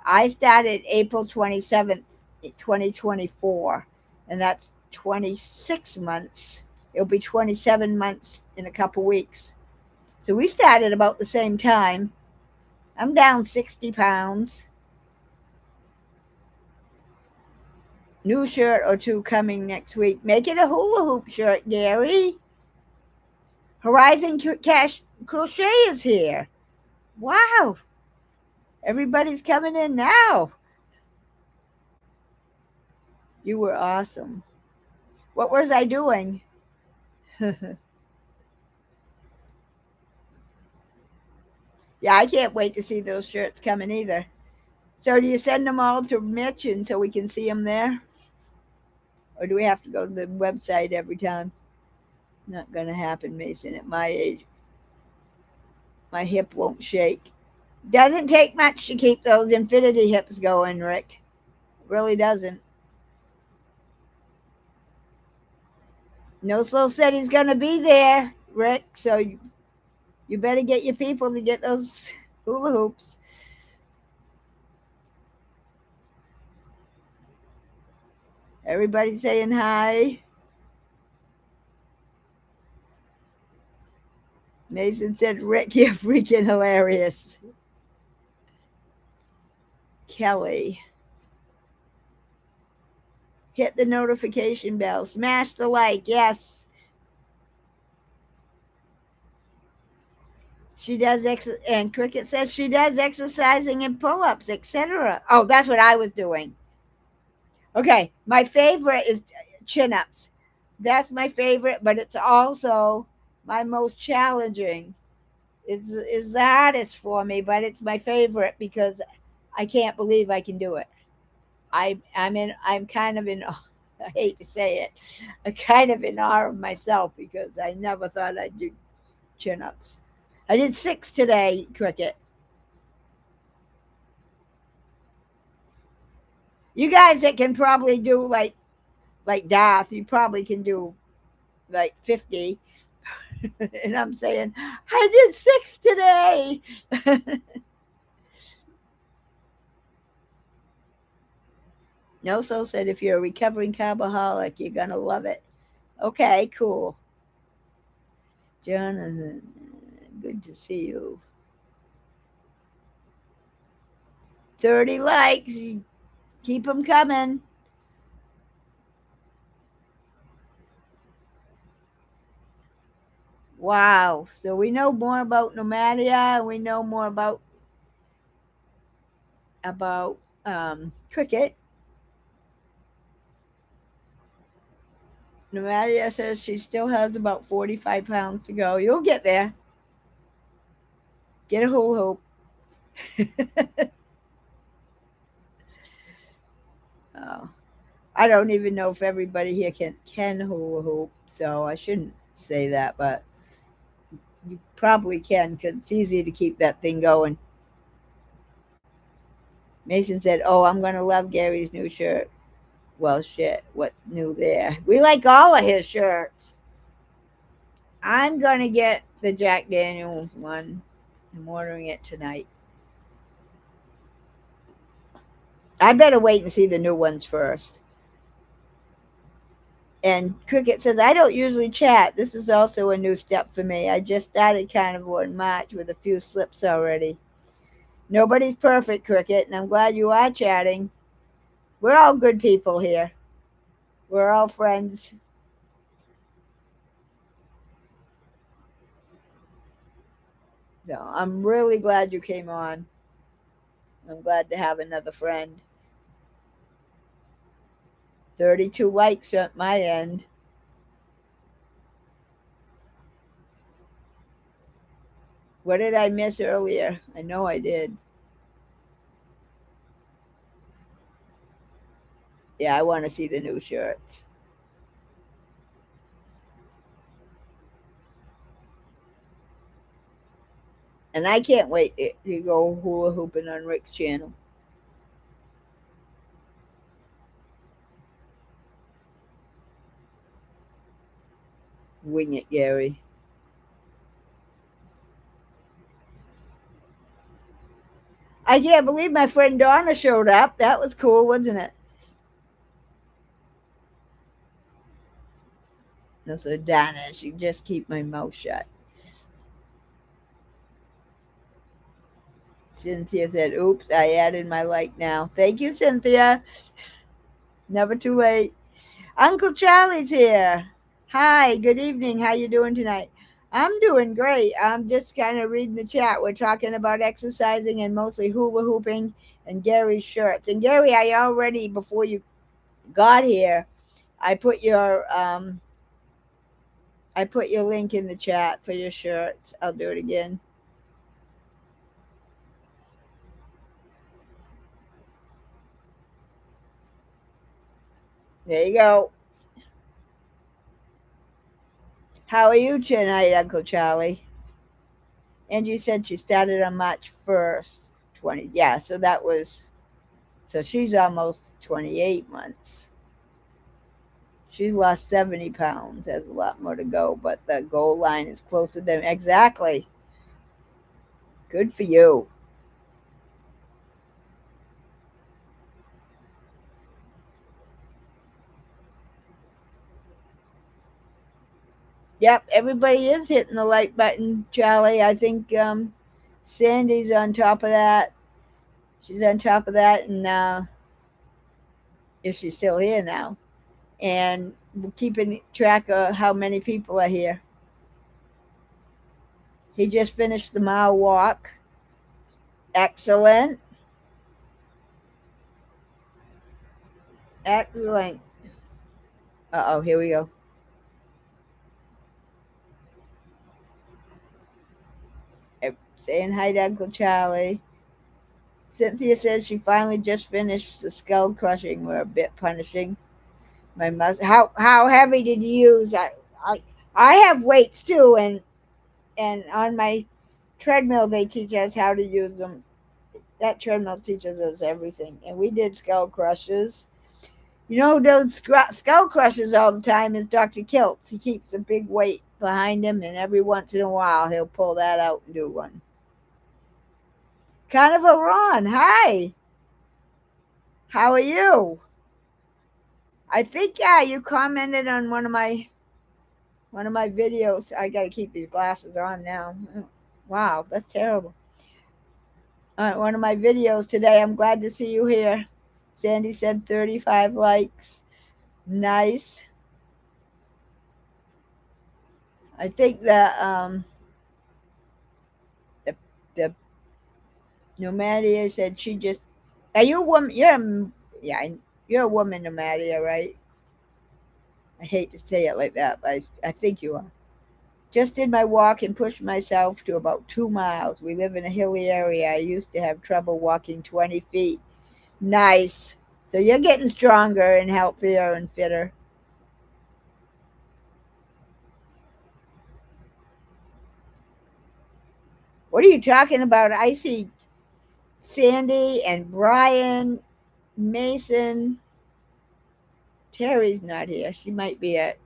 Speaker 1: I started April 27th, 2024, and that's 26 months. It'll be 27 months in a couple weeks. So we started about the same time. I'm down 60 pounds. New shirt or 2 coming next week. Make it a hula hoop shirt, Gary. Horizon Cash Crochet is here. Wow. Everybody's coming in now. You were awesome. What was I doing? Yeah, I can't wait to see those shirts coming either. So do you send them all to Mitch and so we can see them there? Or do we have to go to the website every time? Not going to happen, Mason, at my age. My hip won't shake. Doesn't take much to keep those infinity hips going, Rick. It really doesn't. No Slow said he's going to be there, Rick. So you better get your people to get those hula hoops. Everybody saying hi. Mason said, Rick, you're freaking hilarious. Kelly. Hit the notification bell. Smash the like. Yes. She does and Cricket says she does exercising and pull-ups, etc. Oh, that's what I was doing. Okay, my favorite is chin-ups. That's my favorite, but it's also my most challenging. It's the hardest for me, but it's my favorite because I can't believe I can do it. I'm kind of in I hate to say it. I'm kind of in awe of myself because I never thought I'd do chin-ups. I did 6 today, Cricket. You guys that can probably do like Darth, you probably can do like 50. And I'm saying, I did 6 today. No Soul said, if you're a recovering carboholic, you're going to love it. Okay, cool. Jonathan, good to see you. 30 likes. Keep them coming. Wow. So we know more about Nomadia, and we know more about cricket. Nomadia says she still has about 45 pounds to go. You'll get there. Get a hula hoop. Oh, I don't even know if everybody here can hula hoop, so I shouldn't say that, but you probably can because it's easy to keep that thing going. Mason said, "Oh, I'm gonna love Gary's new shirt." Well, shit, what's new there? We like all of his shirts. I'm gonna get the Jack Daniels one. I'm ordering it tonight. I better wait and see the new ones first. And Cricket says, I don't usually chat. This is also a new step for me. I just started Carnivore in March with a few slips already. Nobody's perfect, Cricket, and I'm glad you are chatting. We're all good people here. We're all friends. So I'm really glad you came on. I'm glad to have another friend. 32 likes at my end. What did I miss earlier? I know I did. Yeah, I want to see the new shirts. And I can't wait to go hula hooping on Rick's channel. Wing it, Gary. I can't believe my friend Donna showed up. That was cool, wasn't it? No, so Donna, she just keep my mouth shut. Cynthia said, oops, I added my like now. Thank you, Cynthia. Never too late. Uncle Charlie's here. Hi, good evening. How you doing tonight? I'm doing great. I'm just kind of reading the chat. We're talking about exercising and mostly hula hooping and Gary's shirts. And Gary, I already, before you got here, I put your link in the chat for your shirts. I'll do it again. There you go. How are you tonight, Uncle Charlie? And you said she started on March 1st, 20. Yeah, so she's almost 28 months. She's lost 70 pounds, has a lot more to go, but the goal line is closer than exactly. Good for you. Yep, everybody is hitting the like button, Charlie. I think Sandy's on top of that. She's on top of that, and if she's still here now. and we're keeping track of how many people are here. He just finished the mile walk. Excellent. Excellent. Uh oh, here we go. Saying hi to Uncle Charlie. Cynthia says she finally just finished the skull crushing. Were a bit punishing. My mother. How heavy did you use? I I have weights too, and on my treadmill they teach us how to use them. That treadmill teaches us everything, and we did skull crushes. You know who does skull crushes all the time is Dr. Kiltz. He keeps a big weight behind him, and every once in a while he'll pull that out and do one. Carnival Ron, hi. How are you? I think yeah, you commented on one of my videos. I got to keep these glasses on now. Wow, that's terrible. One of my videos today. I'm glad to see you here. Sandy said 35 likes. Nice. I think that the Nomadia said she just. Are you a woman? Yeah, you're a woman, Nomadia, right? I hate to say it like that, but I think you are. Just did my walk and pushed myself to about 2 miles. We live in a hilly area. I used to have trouble walking 20 feet. Nice. So you're getting stronger and healthier and fitter. What are you talking about? I see Sandy and Brian, Mason. Terry's not here. She might be at,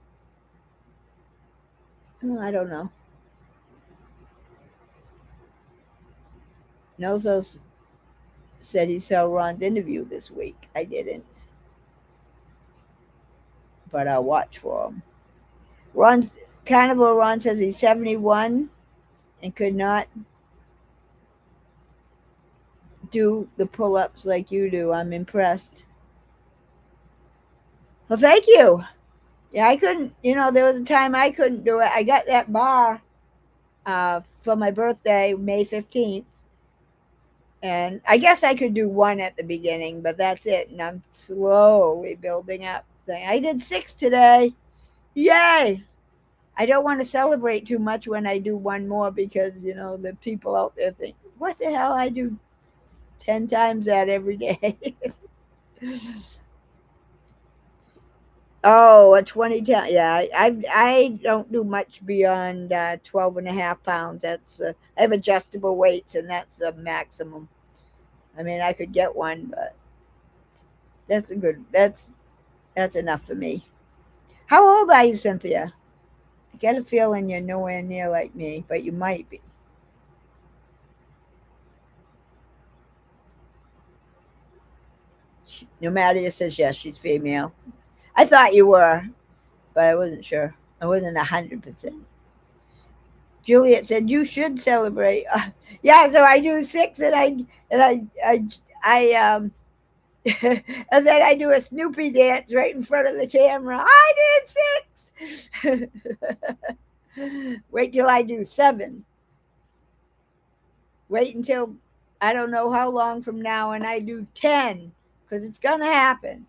Speaker 1: I don't know. Nozos said he saw Ron's interview this week. I didn't, but I'll watch for him. Ron's Carnival Ron says he's 71 and could not do the pull ups like you do. I'm impressed. Well, thank you. Yeah, I couldn't, there was a time I couldn't do it. I got that bar for my birthday, May 15th. And I guess I could do one at the beginning, but that's it. And I'm slowly building up. I did 6 today. Yay! I don't want to celebrate too much when I do one more because, the people out there think, what the hell? I do 10 times that every day. Oh, a 20 time. Yeah, I don't do much beyond 12 and a half pounds. I have adjustable weights, and that's the maximum. I mean, I could get one, but that's enough for me. How old are you, Cynthia? I get a feeling you're nowhere near like me, but you might be. Nomadia says yes, she's female. I thought you were, but I wasn't sure. I wasn't 100%. Juliet said you should celebrate. Yeah, so I do 6, and I and then I do a Snoopy dance right in front of the camera. I did 6. Wait till I do 7. Wait until I don't know how long from now, and I do 10 because it's gonna happen.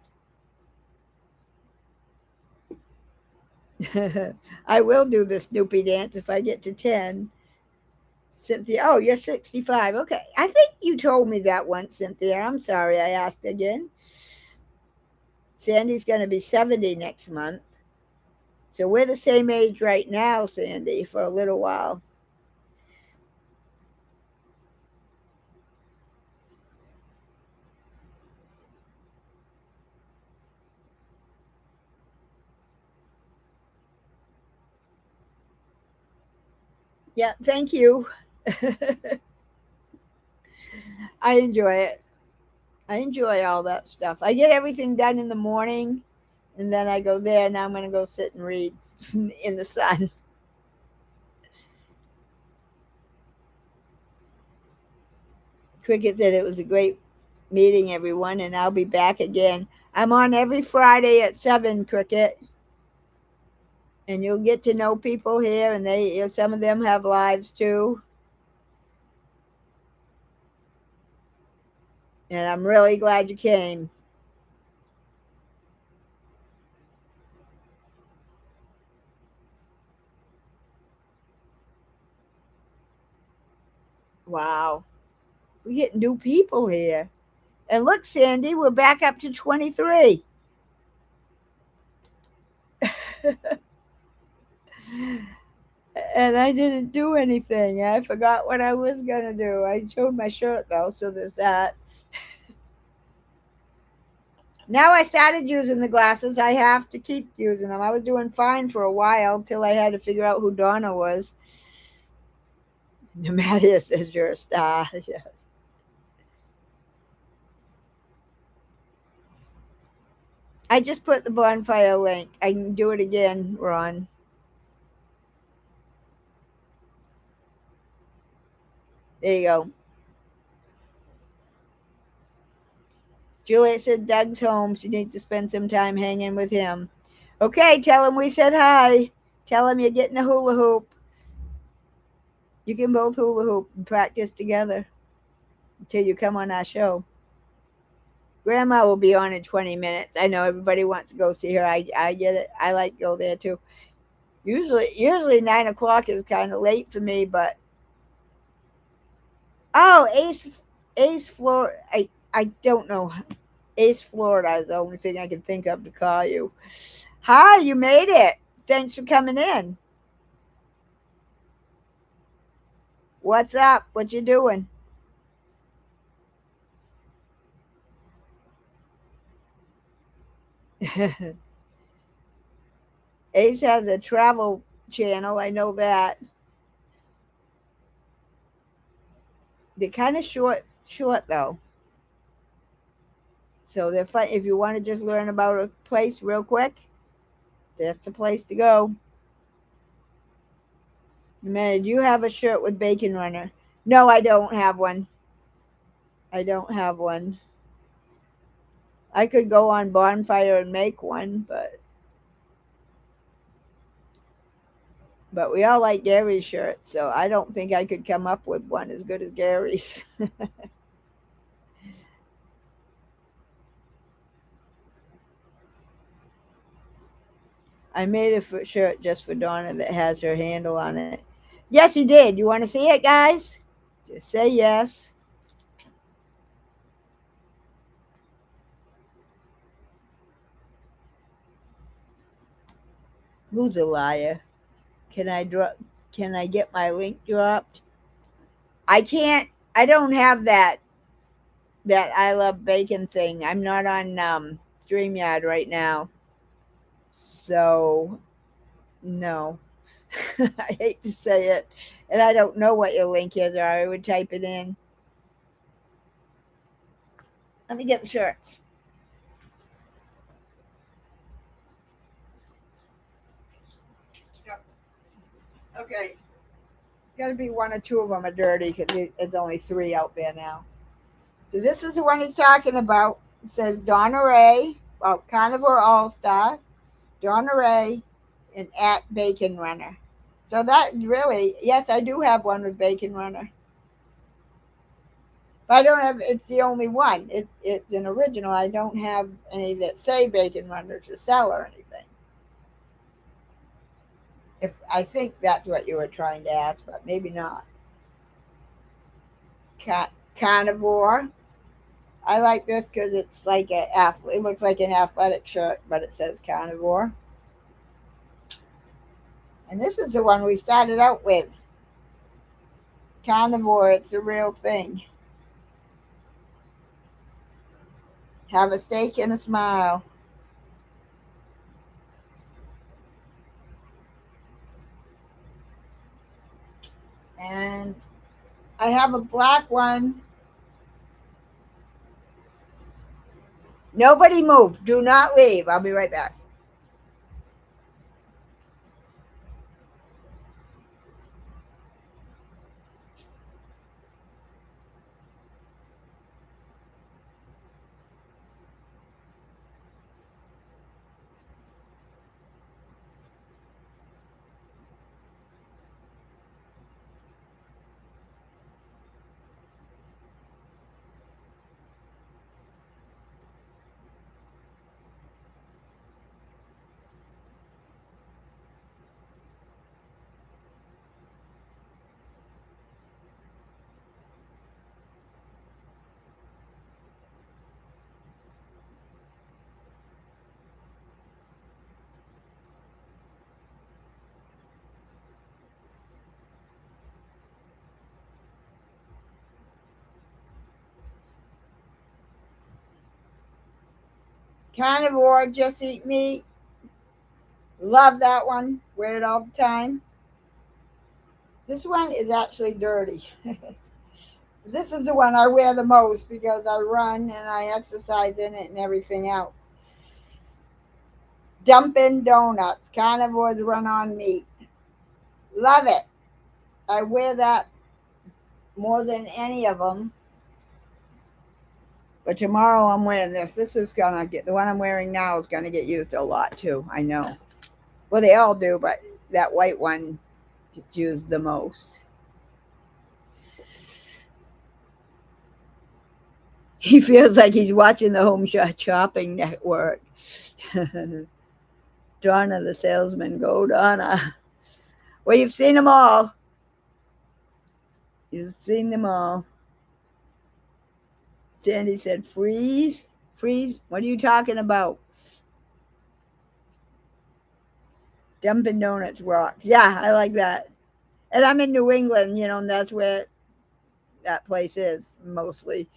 Speaker 1: I will do the Snoopy dance if I get to 10. Cynthia, oh, you're 65. Okay. I think you told me that once, Cynthia. I'm sorry I asked again. Sandy's going to be 70 next month. So we're the same age right now, Sandy, for a little while. Yeah, thank you. I enjoy it. I enjoy all that stuff. I get everything done in the morning, and then I go there. Now I'm going to go sit and read in the sun. Cricket said it was a great meeting everyone, and I'll be back again. I'm on every Friday at 7, Cricket, and you'll get to know people here, and some of them have lives too. And I'm really glad you came. Wow. We're getting new people here. And look, Sandy, we're back up to 23. And I didn't do anything. I forgot what I was going to do. I showed my shirt, though, so there's that. Now I started using the glasses. I have to keep using them. I was doing fine for a while till I had to figure out who Donna was. Matthias says you're a star. Yeah. I just put the bonfire link. I can do it again, Ron. There you go. Juliet said Doug's home. She needs to spend some time hanging with him. Okay, tell him we said hi. Tell him you're getting a hula hoop. You can both hula hoop and practice together until you come on our show. Grandma will be on in 20 minutes. I know everybody wants to go see her. I get it. I like to go there too. Usually 9 o'clock is kind of late for me, but oh, Ace Florida. I don't know. Ace Florida is the only thing I can think of to call you. Hi, you made it. Thanks for coming in. What's up? What you doing? Ace has a travel channel. I know that. They're kind of short though. So they're fun. If you want to just learn about a place real quick, that's the place to go. Man, do you have a shirt with Bacon Runner? No, I don't have one. I don't have one. I could go on Bonfire and make one, but we all like Gary's shirts, so I don't think I could come up with one as good as Gary's. I made a shirt just for Donna that has her handle on it. Yes, he did. You want to see it, guys? Just say yes. Who's a liar? Can I drop? Can I get my link dropped? I can't. I don't have that I love bacon thing. I'm not on StreamYard right now, so no. I hate to say it, and I don't know what your link is, or I would type it in. Let me get the shirts. Okay, got to be one or two of them are dirty because there's only 3 out there now. So this is the one he's talking about. It says Donna-Rae, well, Carnivore All Star, Donna-Rae, and at Bacon Runner. So that really, yes, I do have one with Bacon Runner. But I don't have, it's the only one. It's an original. I don't have any that say Bacon Runner to sell or anything. If I think that's what you were trying to ask, but maybe not. Carnivore. I like this because it's like it looks like an athletic shirt, but it says carnivore. And this is the one we started out with. Carnivore, it's the real thing. Have a steak and a smile. And I have a black one. Nobody move. Do not leave. I'll be right back. Carnivore, just eat meat. Love that one. Wear it all the time. This one is actually dirty. This is the one I wear the most because I run and I exercise in it and everything else. Dunkin' Donuts. Carnivores run on meat. Love it. I wear that more than any of them. But tomorrow I'm wearing this. This is gonna get, the one I'm wearing now is gonna get used a lot too. I know. Well, they all do, but that white one gets used the most. He feels like he's watching the Home Shopping Network. Donna, the salesman, go Donna. Well, you've seen them all. You've seen them all. Sandy said, freeze? Freeze? What are you talking about? Dunkin' Donuts rocks. Yeah, I like that. And I'm in New England, and that's where that place is mostly.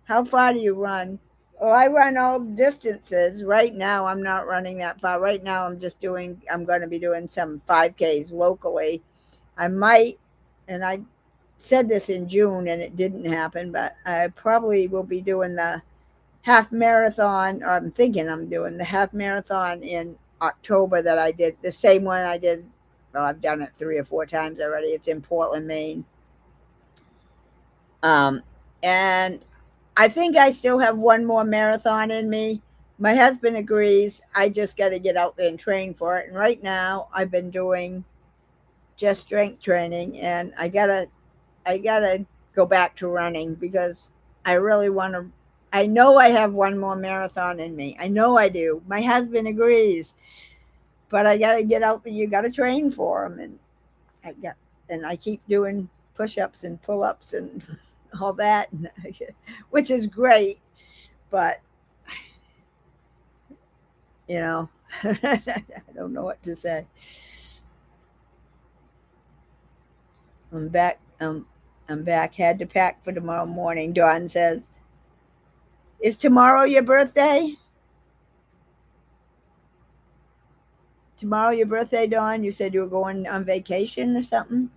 Speaker 1: How far do you run? Oh, I run all distances. Right now, I'm not running that far. Right now, I'm going to be doing some 5Ks locally. I might, and I said this in June and it didn't happen, but I probably will be doing the half marathon, or I'm thinking I'm doing the half marathon in October that I did, the same one I did. Well, I've done it 3 or 4 times already. It's in Portland, Maine. And I think I still have one more marathon in me. My husband agrees. I just got to get out there and train for it. And right now, I've been doing just strength training, and I gotta go back to running because I really want to. I know I have one more marathon in me. I know I do. My husband agrees, but I gotta get out there. You gotta train for them, and I keep doing push-ups and pull-ups and all that, which is great. But I don't know what to say. I'm back. I'm back. Had to pack for tomorrow morning. Dawn says, "Is tomorrow your birthday? Tomorrow your birthday, Dawn? You said you were going on vacation or something."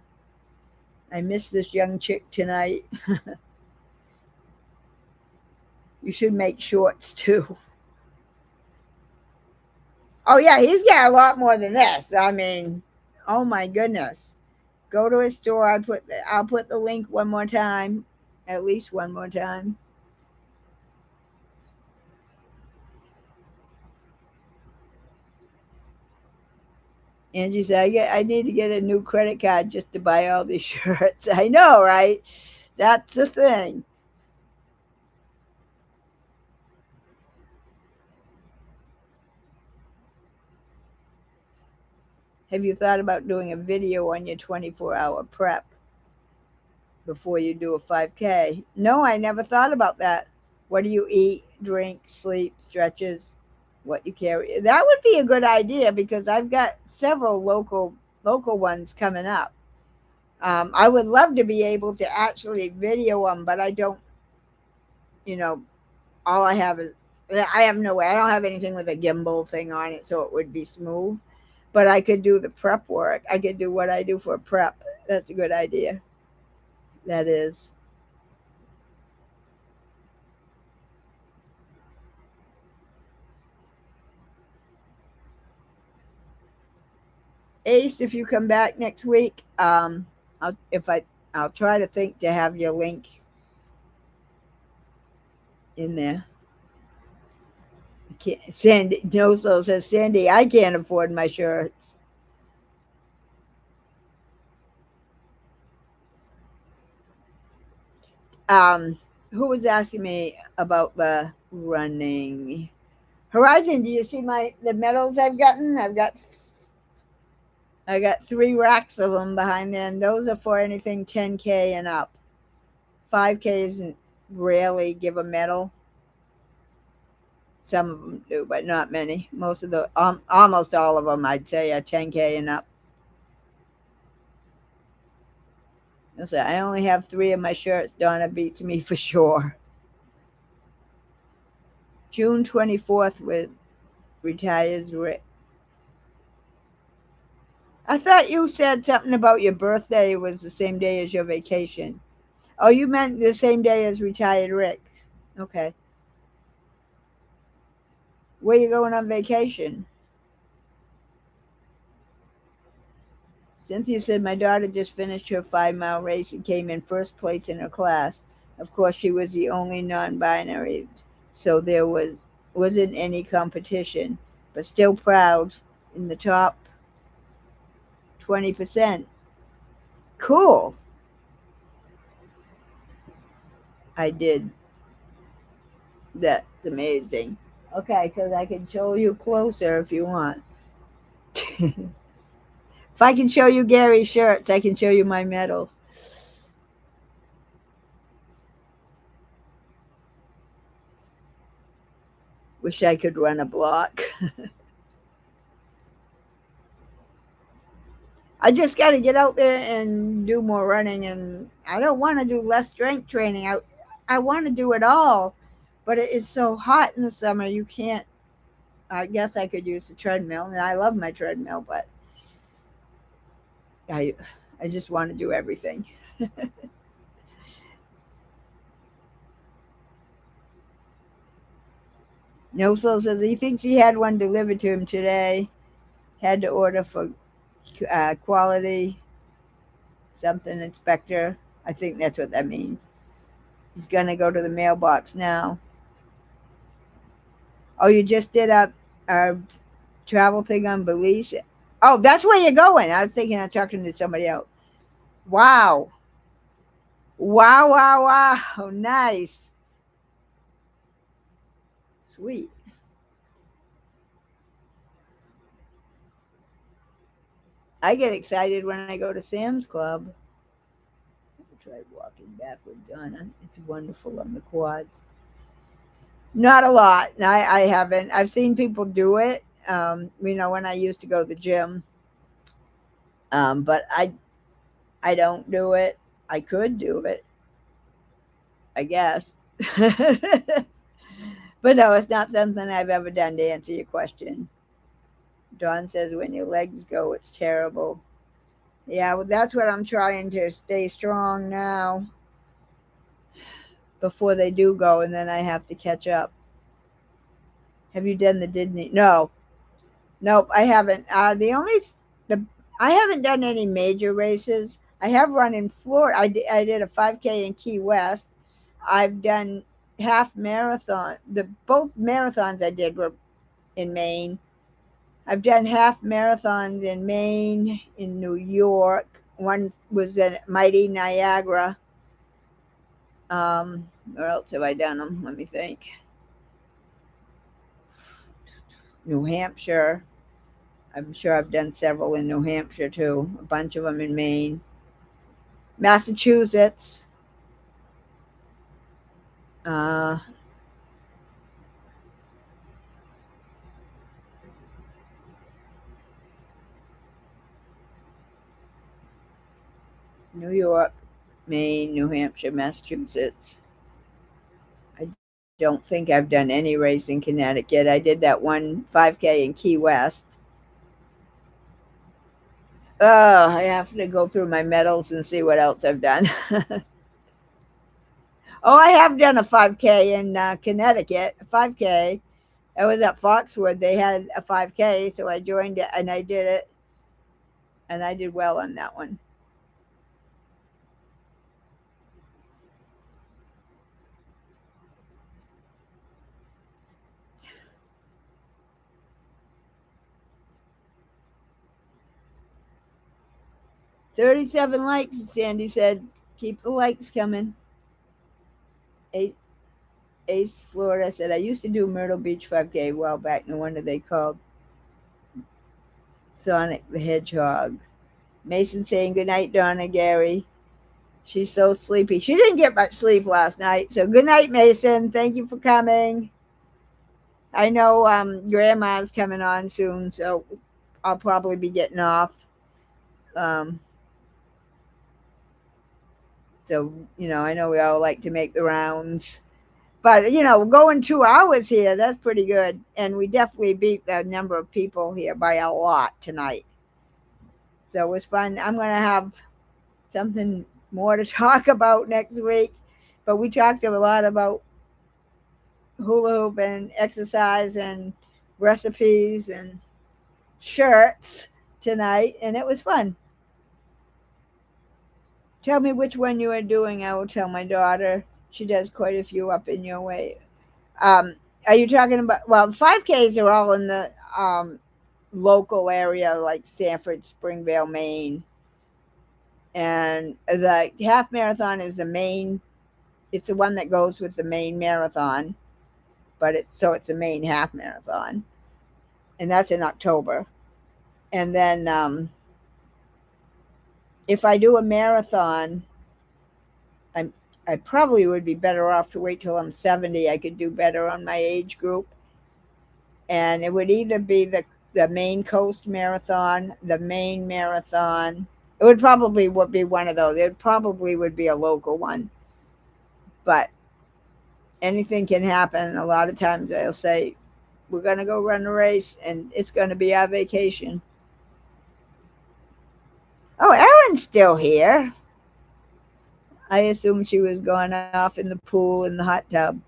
Speaker 1: I missed this young chick tonight. You should make shorts too. Oh yeah, he's got a lot more than this. I mean, oh my goodness. Go to his store. I'll put the link one more time, at least one more time. Angie said, I need to get a new credit card just to buy all these shirts. I know, right? That's the thing. Have you thought about doing a video on your 24-hour prep before you do a 5K? No, I never thought about that. What do you eat, drink, sleep, stretches, what you carry? That would be a good idea because I've got several local ones coming up. I would love to be able to actually video them, but I don't, you know, all I have is, I have no way. I don't have anything with a gimbal thing on it, so it would be smooth. But I could do the prep work. I could do what I do for prep. That's a good idea. That is. Ace, if you come back next week, I'll try to think to have your link in there. Sandy Noso says, Sandy, I can't afford my shirts. Um, who was asking me about the running? Horizon, do you see the medals I've gotten? I got 3 racks of them behind there, and those are for anything 10K and up. 5Ks rarely give a medal. Some of them do, but not many. Almost all of them, I'd say, are 10K and up. I only have 3 of my shirts. Donna beats me for sure. June 24th with retires Rick. I thought you said something about your birthday was the same day as your vacation. Oh, you meant the same day as retired Rick. Okay. Where you going on vacation? Cynthia said, my daughter just finished her 5 mile race and came in first place in her class. Of course, she was the only non binary, so there wasn't any competition, but still proud in the top 20%. Cool. I did. That's amazing. Okay, because I can show you closer if you want. If I can show you Gary's shirts, I can show you my medals. Wish I could run a block. I just got to get out there and do more running, and I don't want to do less strength training. I want to do it all, but it is so hot in the summer. You can't. I guess I could use the treadmill, and I love my treadmill, but I I just want to do everything. No Soul says he thinks he had one delivered to him today. Had to order for quality something inspector. I think that's what that means. He's gonna go to the mailbox now. Oh, you just did a travel thing on Belize. Oh, that's where you're going. I was thinking I'm talking to somebody else. Wow. Wow, wow, wow. Nice. Sweet. I get excited when I go to Sam's Club. I tried walking back with Donna. It's wonderful on the quads. Not a lot. I haven't. I've seen people do it. When I used to go to the gym, but I don't do it. I could do it, I guess. But no, it's not something I've ever done to answer your question. Dawn says when your legs go, it's terrible. Yeah, well, that's what I'm trying to stay strong now before they do go, and then I have to catch up. Have you done the Disney? No, nope, I haven't. The I haven't done any major races. I have run in Florida. I did a 5K in Key West. I've done half marathon. The both marathons I did were in Maine. I've done half marathons in Maine, in New York. One was in Mighty Niagara. Where else have I done them? Let me think. New Hampshire. I'm sure I've done several in New Hampshire too. A bunch of them in Maine. Massachusetts. Uh, New York, Maine, New Hampshire, Massachusetts. I don't think I've done any race in Connecticut. I did that one 5K in Key West. Oh, I have to go through my medals and see what else I've done. Oh, I have done a 5K in Connecticut, a 5K. I was at Foxwood. They had a 5K, so I joined it and I did it, and I did well on that one. 37 likes, Sandy said. Keep the likes coming. Ace Florida said, I used to do Myrtle Beach 5K a while back. No wonder they called Sonic the Hedgehog. Mason saying good night, Donna, Gary. She's so sleepy. She didn't get much sleep last night. So good night, Mason. Thank you for coming. I know Grandma's coming on soon, so I'll probably be getting off. Um, so, I know we all like to make the rounds. But going 2 hours here, that's pretty good. And we definitely beat the number of people here by a lot tonight. So it was fun. I'm going to have something more to talk about next week. But we talked a lot about hula hoop and exercise and recipes and shirts tonight. And it was fun. Tell me which one you are doing. I will tell my daughter. She does quite a few up in your way. Um, are you talking about? Well, 5Ks are all in the local area, like Sanford, Springvale, Maine, and the half marathon is the main. It's the one that goes with the main marathon, but it's a main half marathon, and that's in October. And then if I do a marathon, I'm I probably would be better off to wait till I'm 70. I could do better on my age group, and it would either be the Maine Coast Marathon, the Maine Marathon. It would probably would be one of those. It probably would be a local one, but anything can happen. A lot of times they'll say, "We're going to go run a race, and it's going to be our vacation." Oh, Erin's still here. I assumed she was going off in the pool in the hot tub.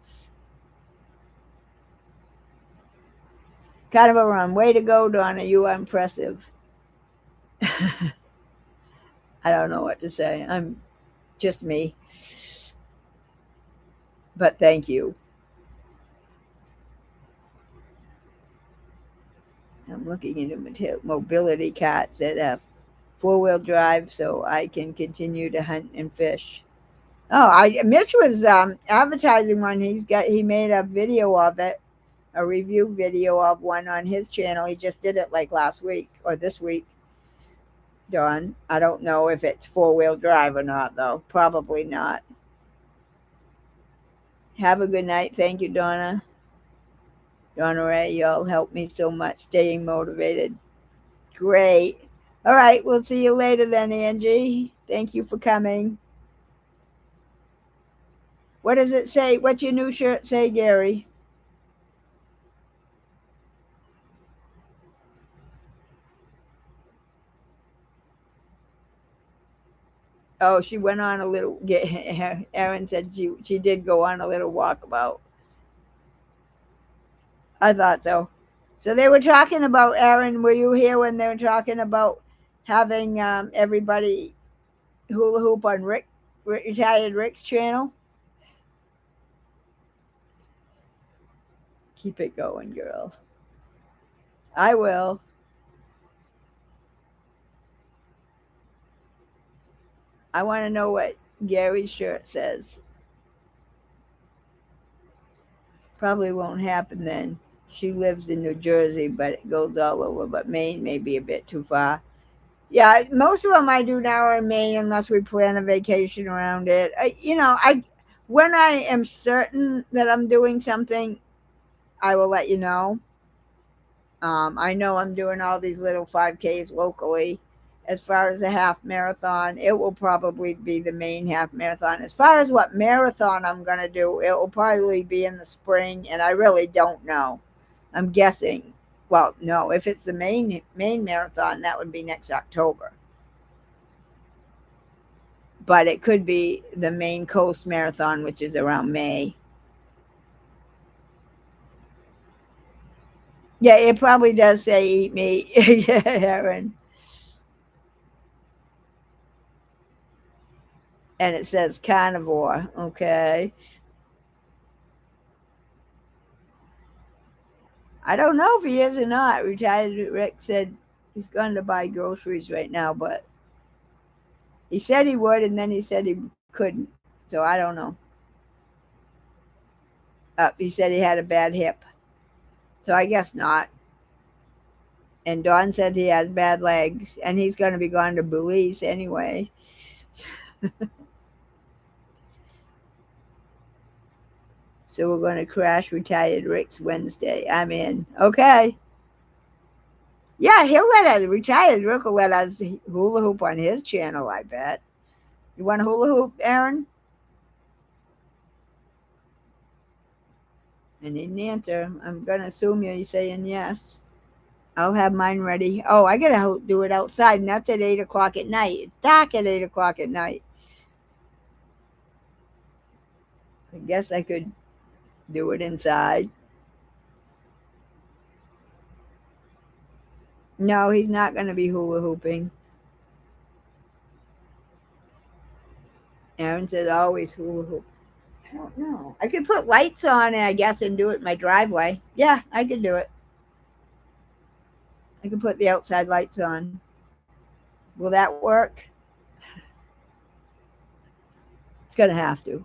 Speaker 1: Kind of a run. Way to go, Donna. You are impressive. I don't know what to say. I'm just me. But thank you. I'm looking into mobility carts that have 4-wheel drive so I can continue to hunt and fish. Oh, Mitch was advertising one. He made a video of it, a review video of one on his channel. He just did it like last week or this week. Dawn. I don't know if it's 4-wheel drive or not, though. Probably not. Have a good night. Thank you, Donna. Donna-Rae, y'all helped me so much staying motivated. Great. All right, we'll see you later then, Angie. Thank you for coming. What does it say? What's your new shirt say, Gary? Oh, she went on a little. Erin said she did go on a little walkabout. I thought so. So they were talking about, Erin. Were you here when they were talking about having everybody hula hoop on retired Rick's channel? Keep it going, girl. I will. I want to know what Gary's shirt says. Probably won't happen then. She lives in New Jersey, but it goes all over. But Maine may be a bit too far. Yeah, most of them I do now are in Maine unless we plan a vacation around it. When I am certain that I'm doing something, I will let you know. I know I'm doing all these little 5Ks locally. As far as the half marathon, it will probably be the main half marathon. As far as what marathon I'm going to do, it will probably be in the spring, and I really don't know. I'm guessing. Well, no, if it's the main marathon, that would be next October. But it could be the Maine Coast Marathon, which is around May. Yeah, it probably does say eat meat. Yeah, Erin. And it says carnivore. Okay. I don't know if he is or not. Retired Rick said he's going to buy groceries right now, but he said he would, and then he said he couldn't. So I don't know. He said he had a bad hip. So I guess not. And Dawn said he has bad legs, and he's going to be going to Belize anyway. So we're going to crash Retired Rick's Wednesday. I'm in. Okay. Yeah, he'll let us. Retired Rick will let us hula hoop on his channel, I bet. You want to hula hoop, Erin? I need an answer. I'm going to assume you're saying yes. I'll have mine ready. Oh, I got to do it outside, and that's at 8 o'clock at night. It's dark at 8 o'clock at night. I guess I could do it inside. No, he's not going to be hula hooping. Aaron says always hula hoop. I don't know. I could put lights on it, I guess, and do it in my driveway. Yeah, I could do it. I can put the outside lights on. Will that work? It's going to have to.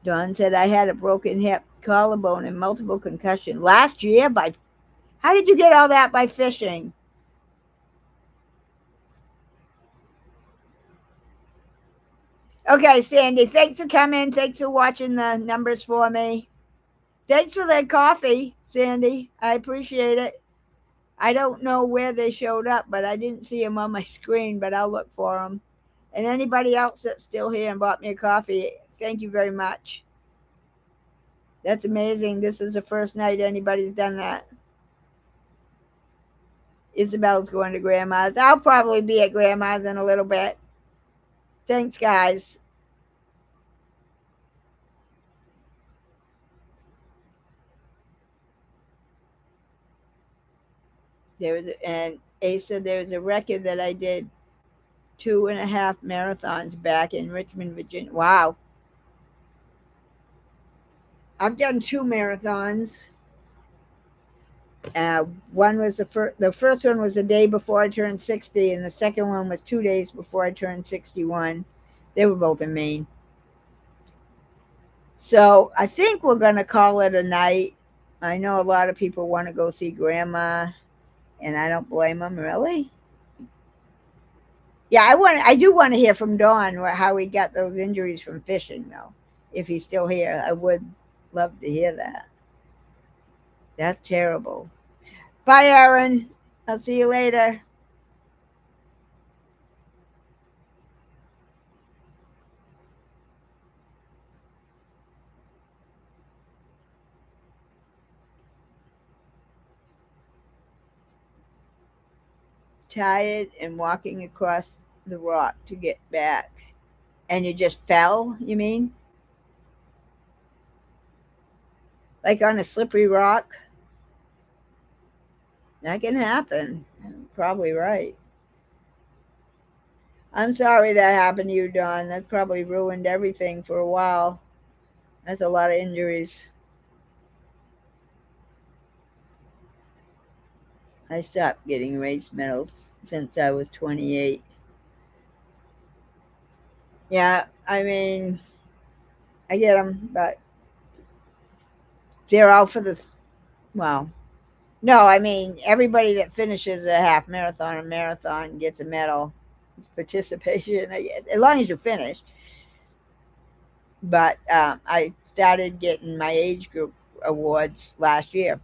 Speaker 1: Dawn said I had a broken hip, collarbone, and multiple concussion last year. How did you get all that by fishing? Okay, Sandy, thanks for coming. Thanks for watching the numbers for me. Thanks for that coffee, Sandy. I appreciate it. I don't know where they showed up, but I didn't see them on my screen, but I'll look for them. And anybody else that's still here and bought me a coffee, thank you very much. That's amazing. This is the first night anybody's done that. Isabel's going to Grandma's. I'll probably be at Grandma's in a little bit. Thanks, guys. And Ace said there was a record that I did 2.5 marathons back in Richmond, Virginia. Wow. I've done 2 marathons. One was the first one was the day before I turned 60, and the second one was 2 days before I turned 61. They were both in Maine. So I think we're going to call it a night. I know a lot of people want to go see Grandma, and I don't blame them, really. Yeah, I do want to hear from Don how he got those injuries from fishing, though. If he's still here, I would love to hear that. That's terrible. Bye, Aaron. I'll see you later. Tired and walking across the rock to get back. And you just fell, you mean? Like on a slippery rock? That can happen. Probably right. I'm sorry that happened to you, Don. That probably ruined everything for a while. That's a lot of injuries. I stopped getting race medals since I was 28. Yeah, I mean, I get them, but they're all for this. Well, no, I mean, everybody that finishes a half marathon or marathon gets a medal. It's participation, I guess, as long as you finish. But I started getting my age group awards last year.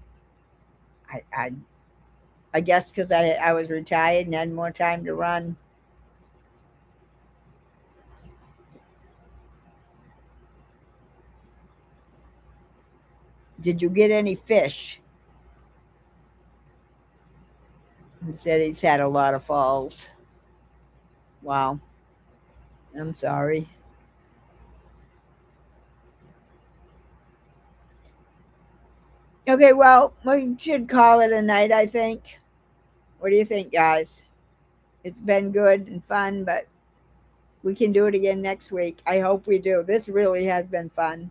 Speaker 1: I guess because I was retired and had more time to run. Did you get any fish? He said he's had a lot of falls. Wow. I'm sorry. Okay, well, we should call it a night, I think. What do you think, guys? It's been good and fun, but we can do it again next week. I hope we do. This really has been fun.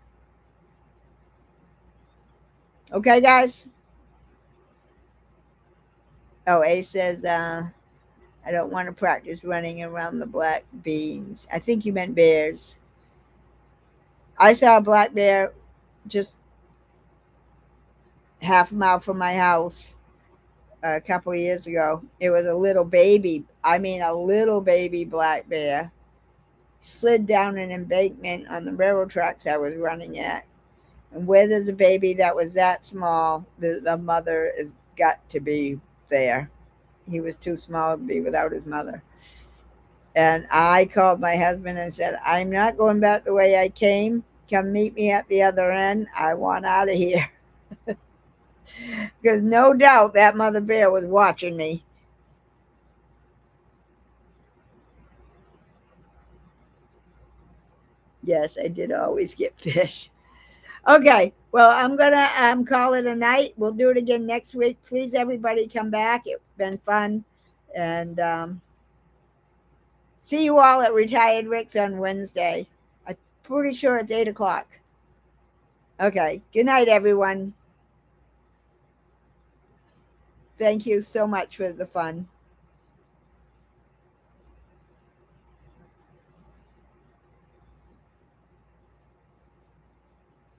Speaker 1: Okay, guys? Oh, Ace says, I don't want to practice running around the black beans. I think you meant bears. I saw a black bear just half a mile from my house a couple of years ago. It was a little baby. I mean, a little baby black bear slid down an embankment on the railroad tracks I was running at. And where there's a baby that was that small, the mother has got to be there. He was too small to be without his mother. And I called my husband and said, I'm not going back the way I came. come meet me at the other end. I want out of here. Because no doubt that mother bear was watching me. Yes, I did always get fish. Okay, well, I'm gonna call it a night. We'll do it again next week. Please, everybody, come back. It's been fun, and see you all at Retired Rick's on Wednesday. I'm pretty sure it's 8 o'clock. Okay, good night, everyone. Thank you so much for the fun.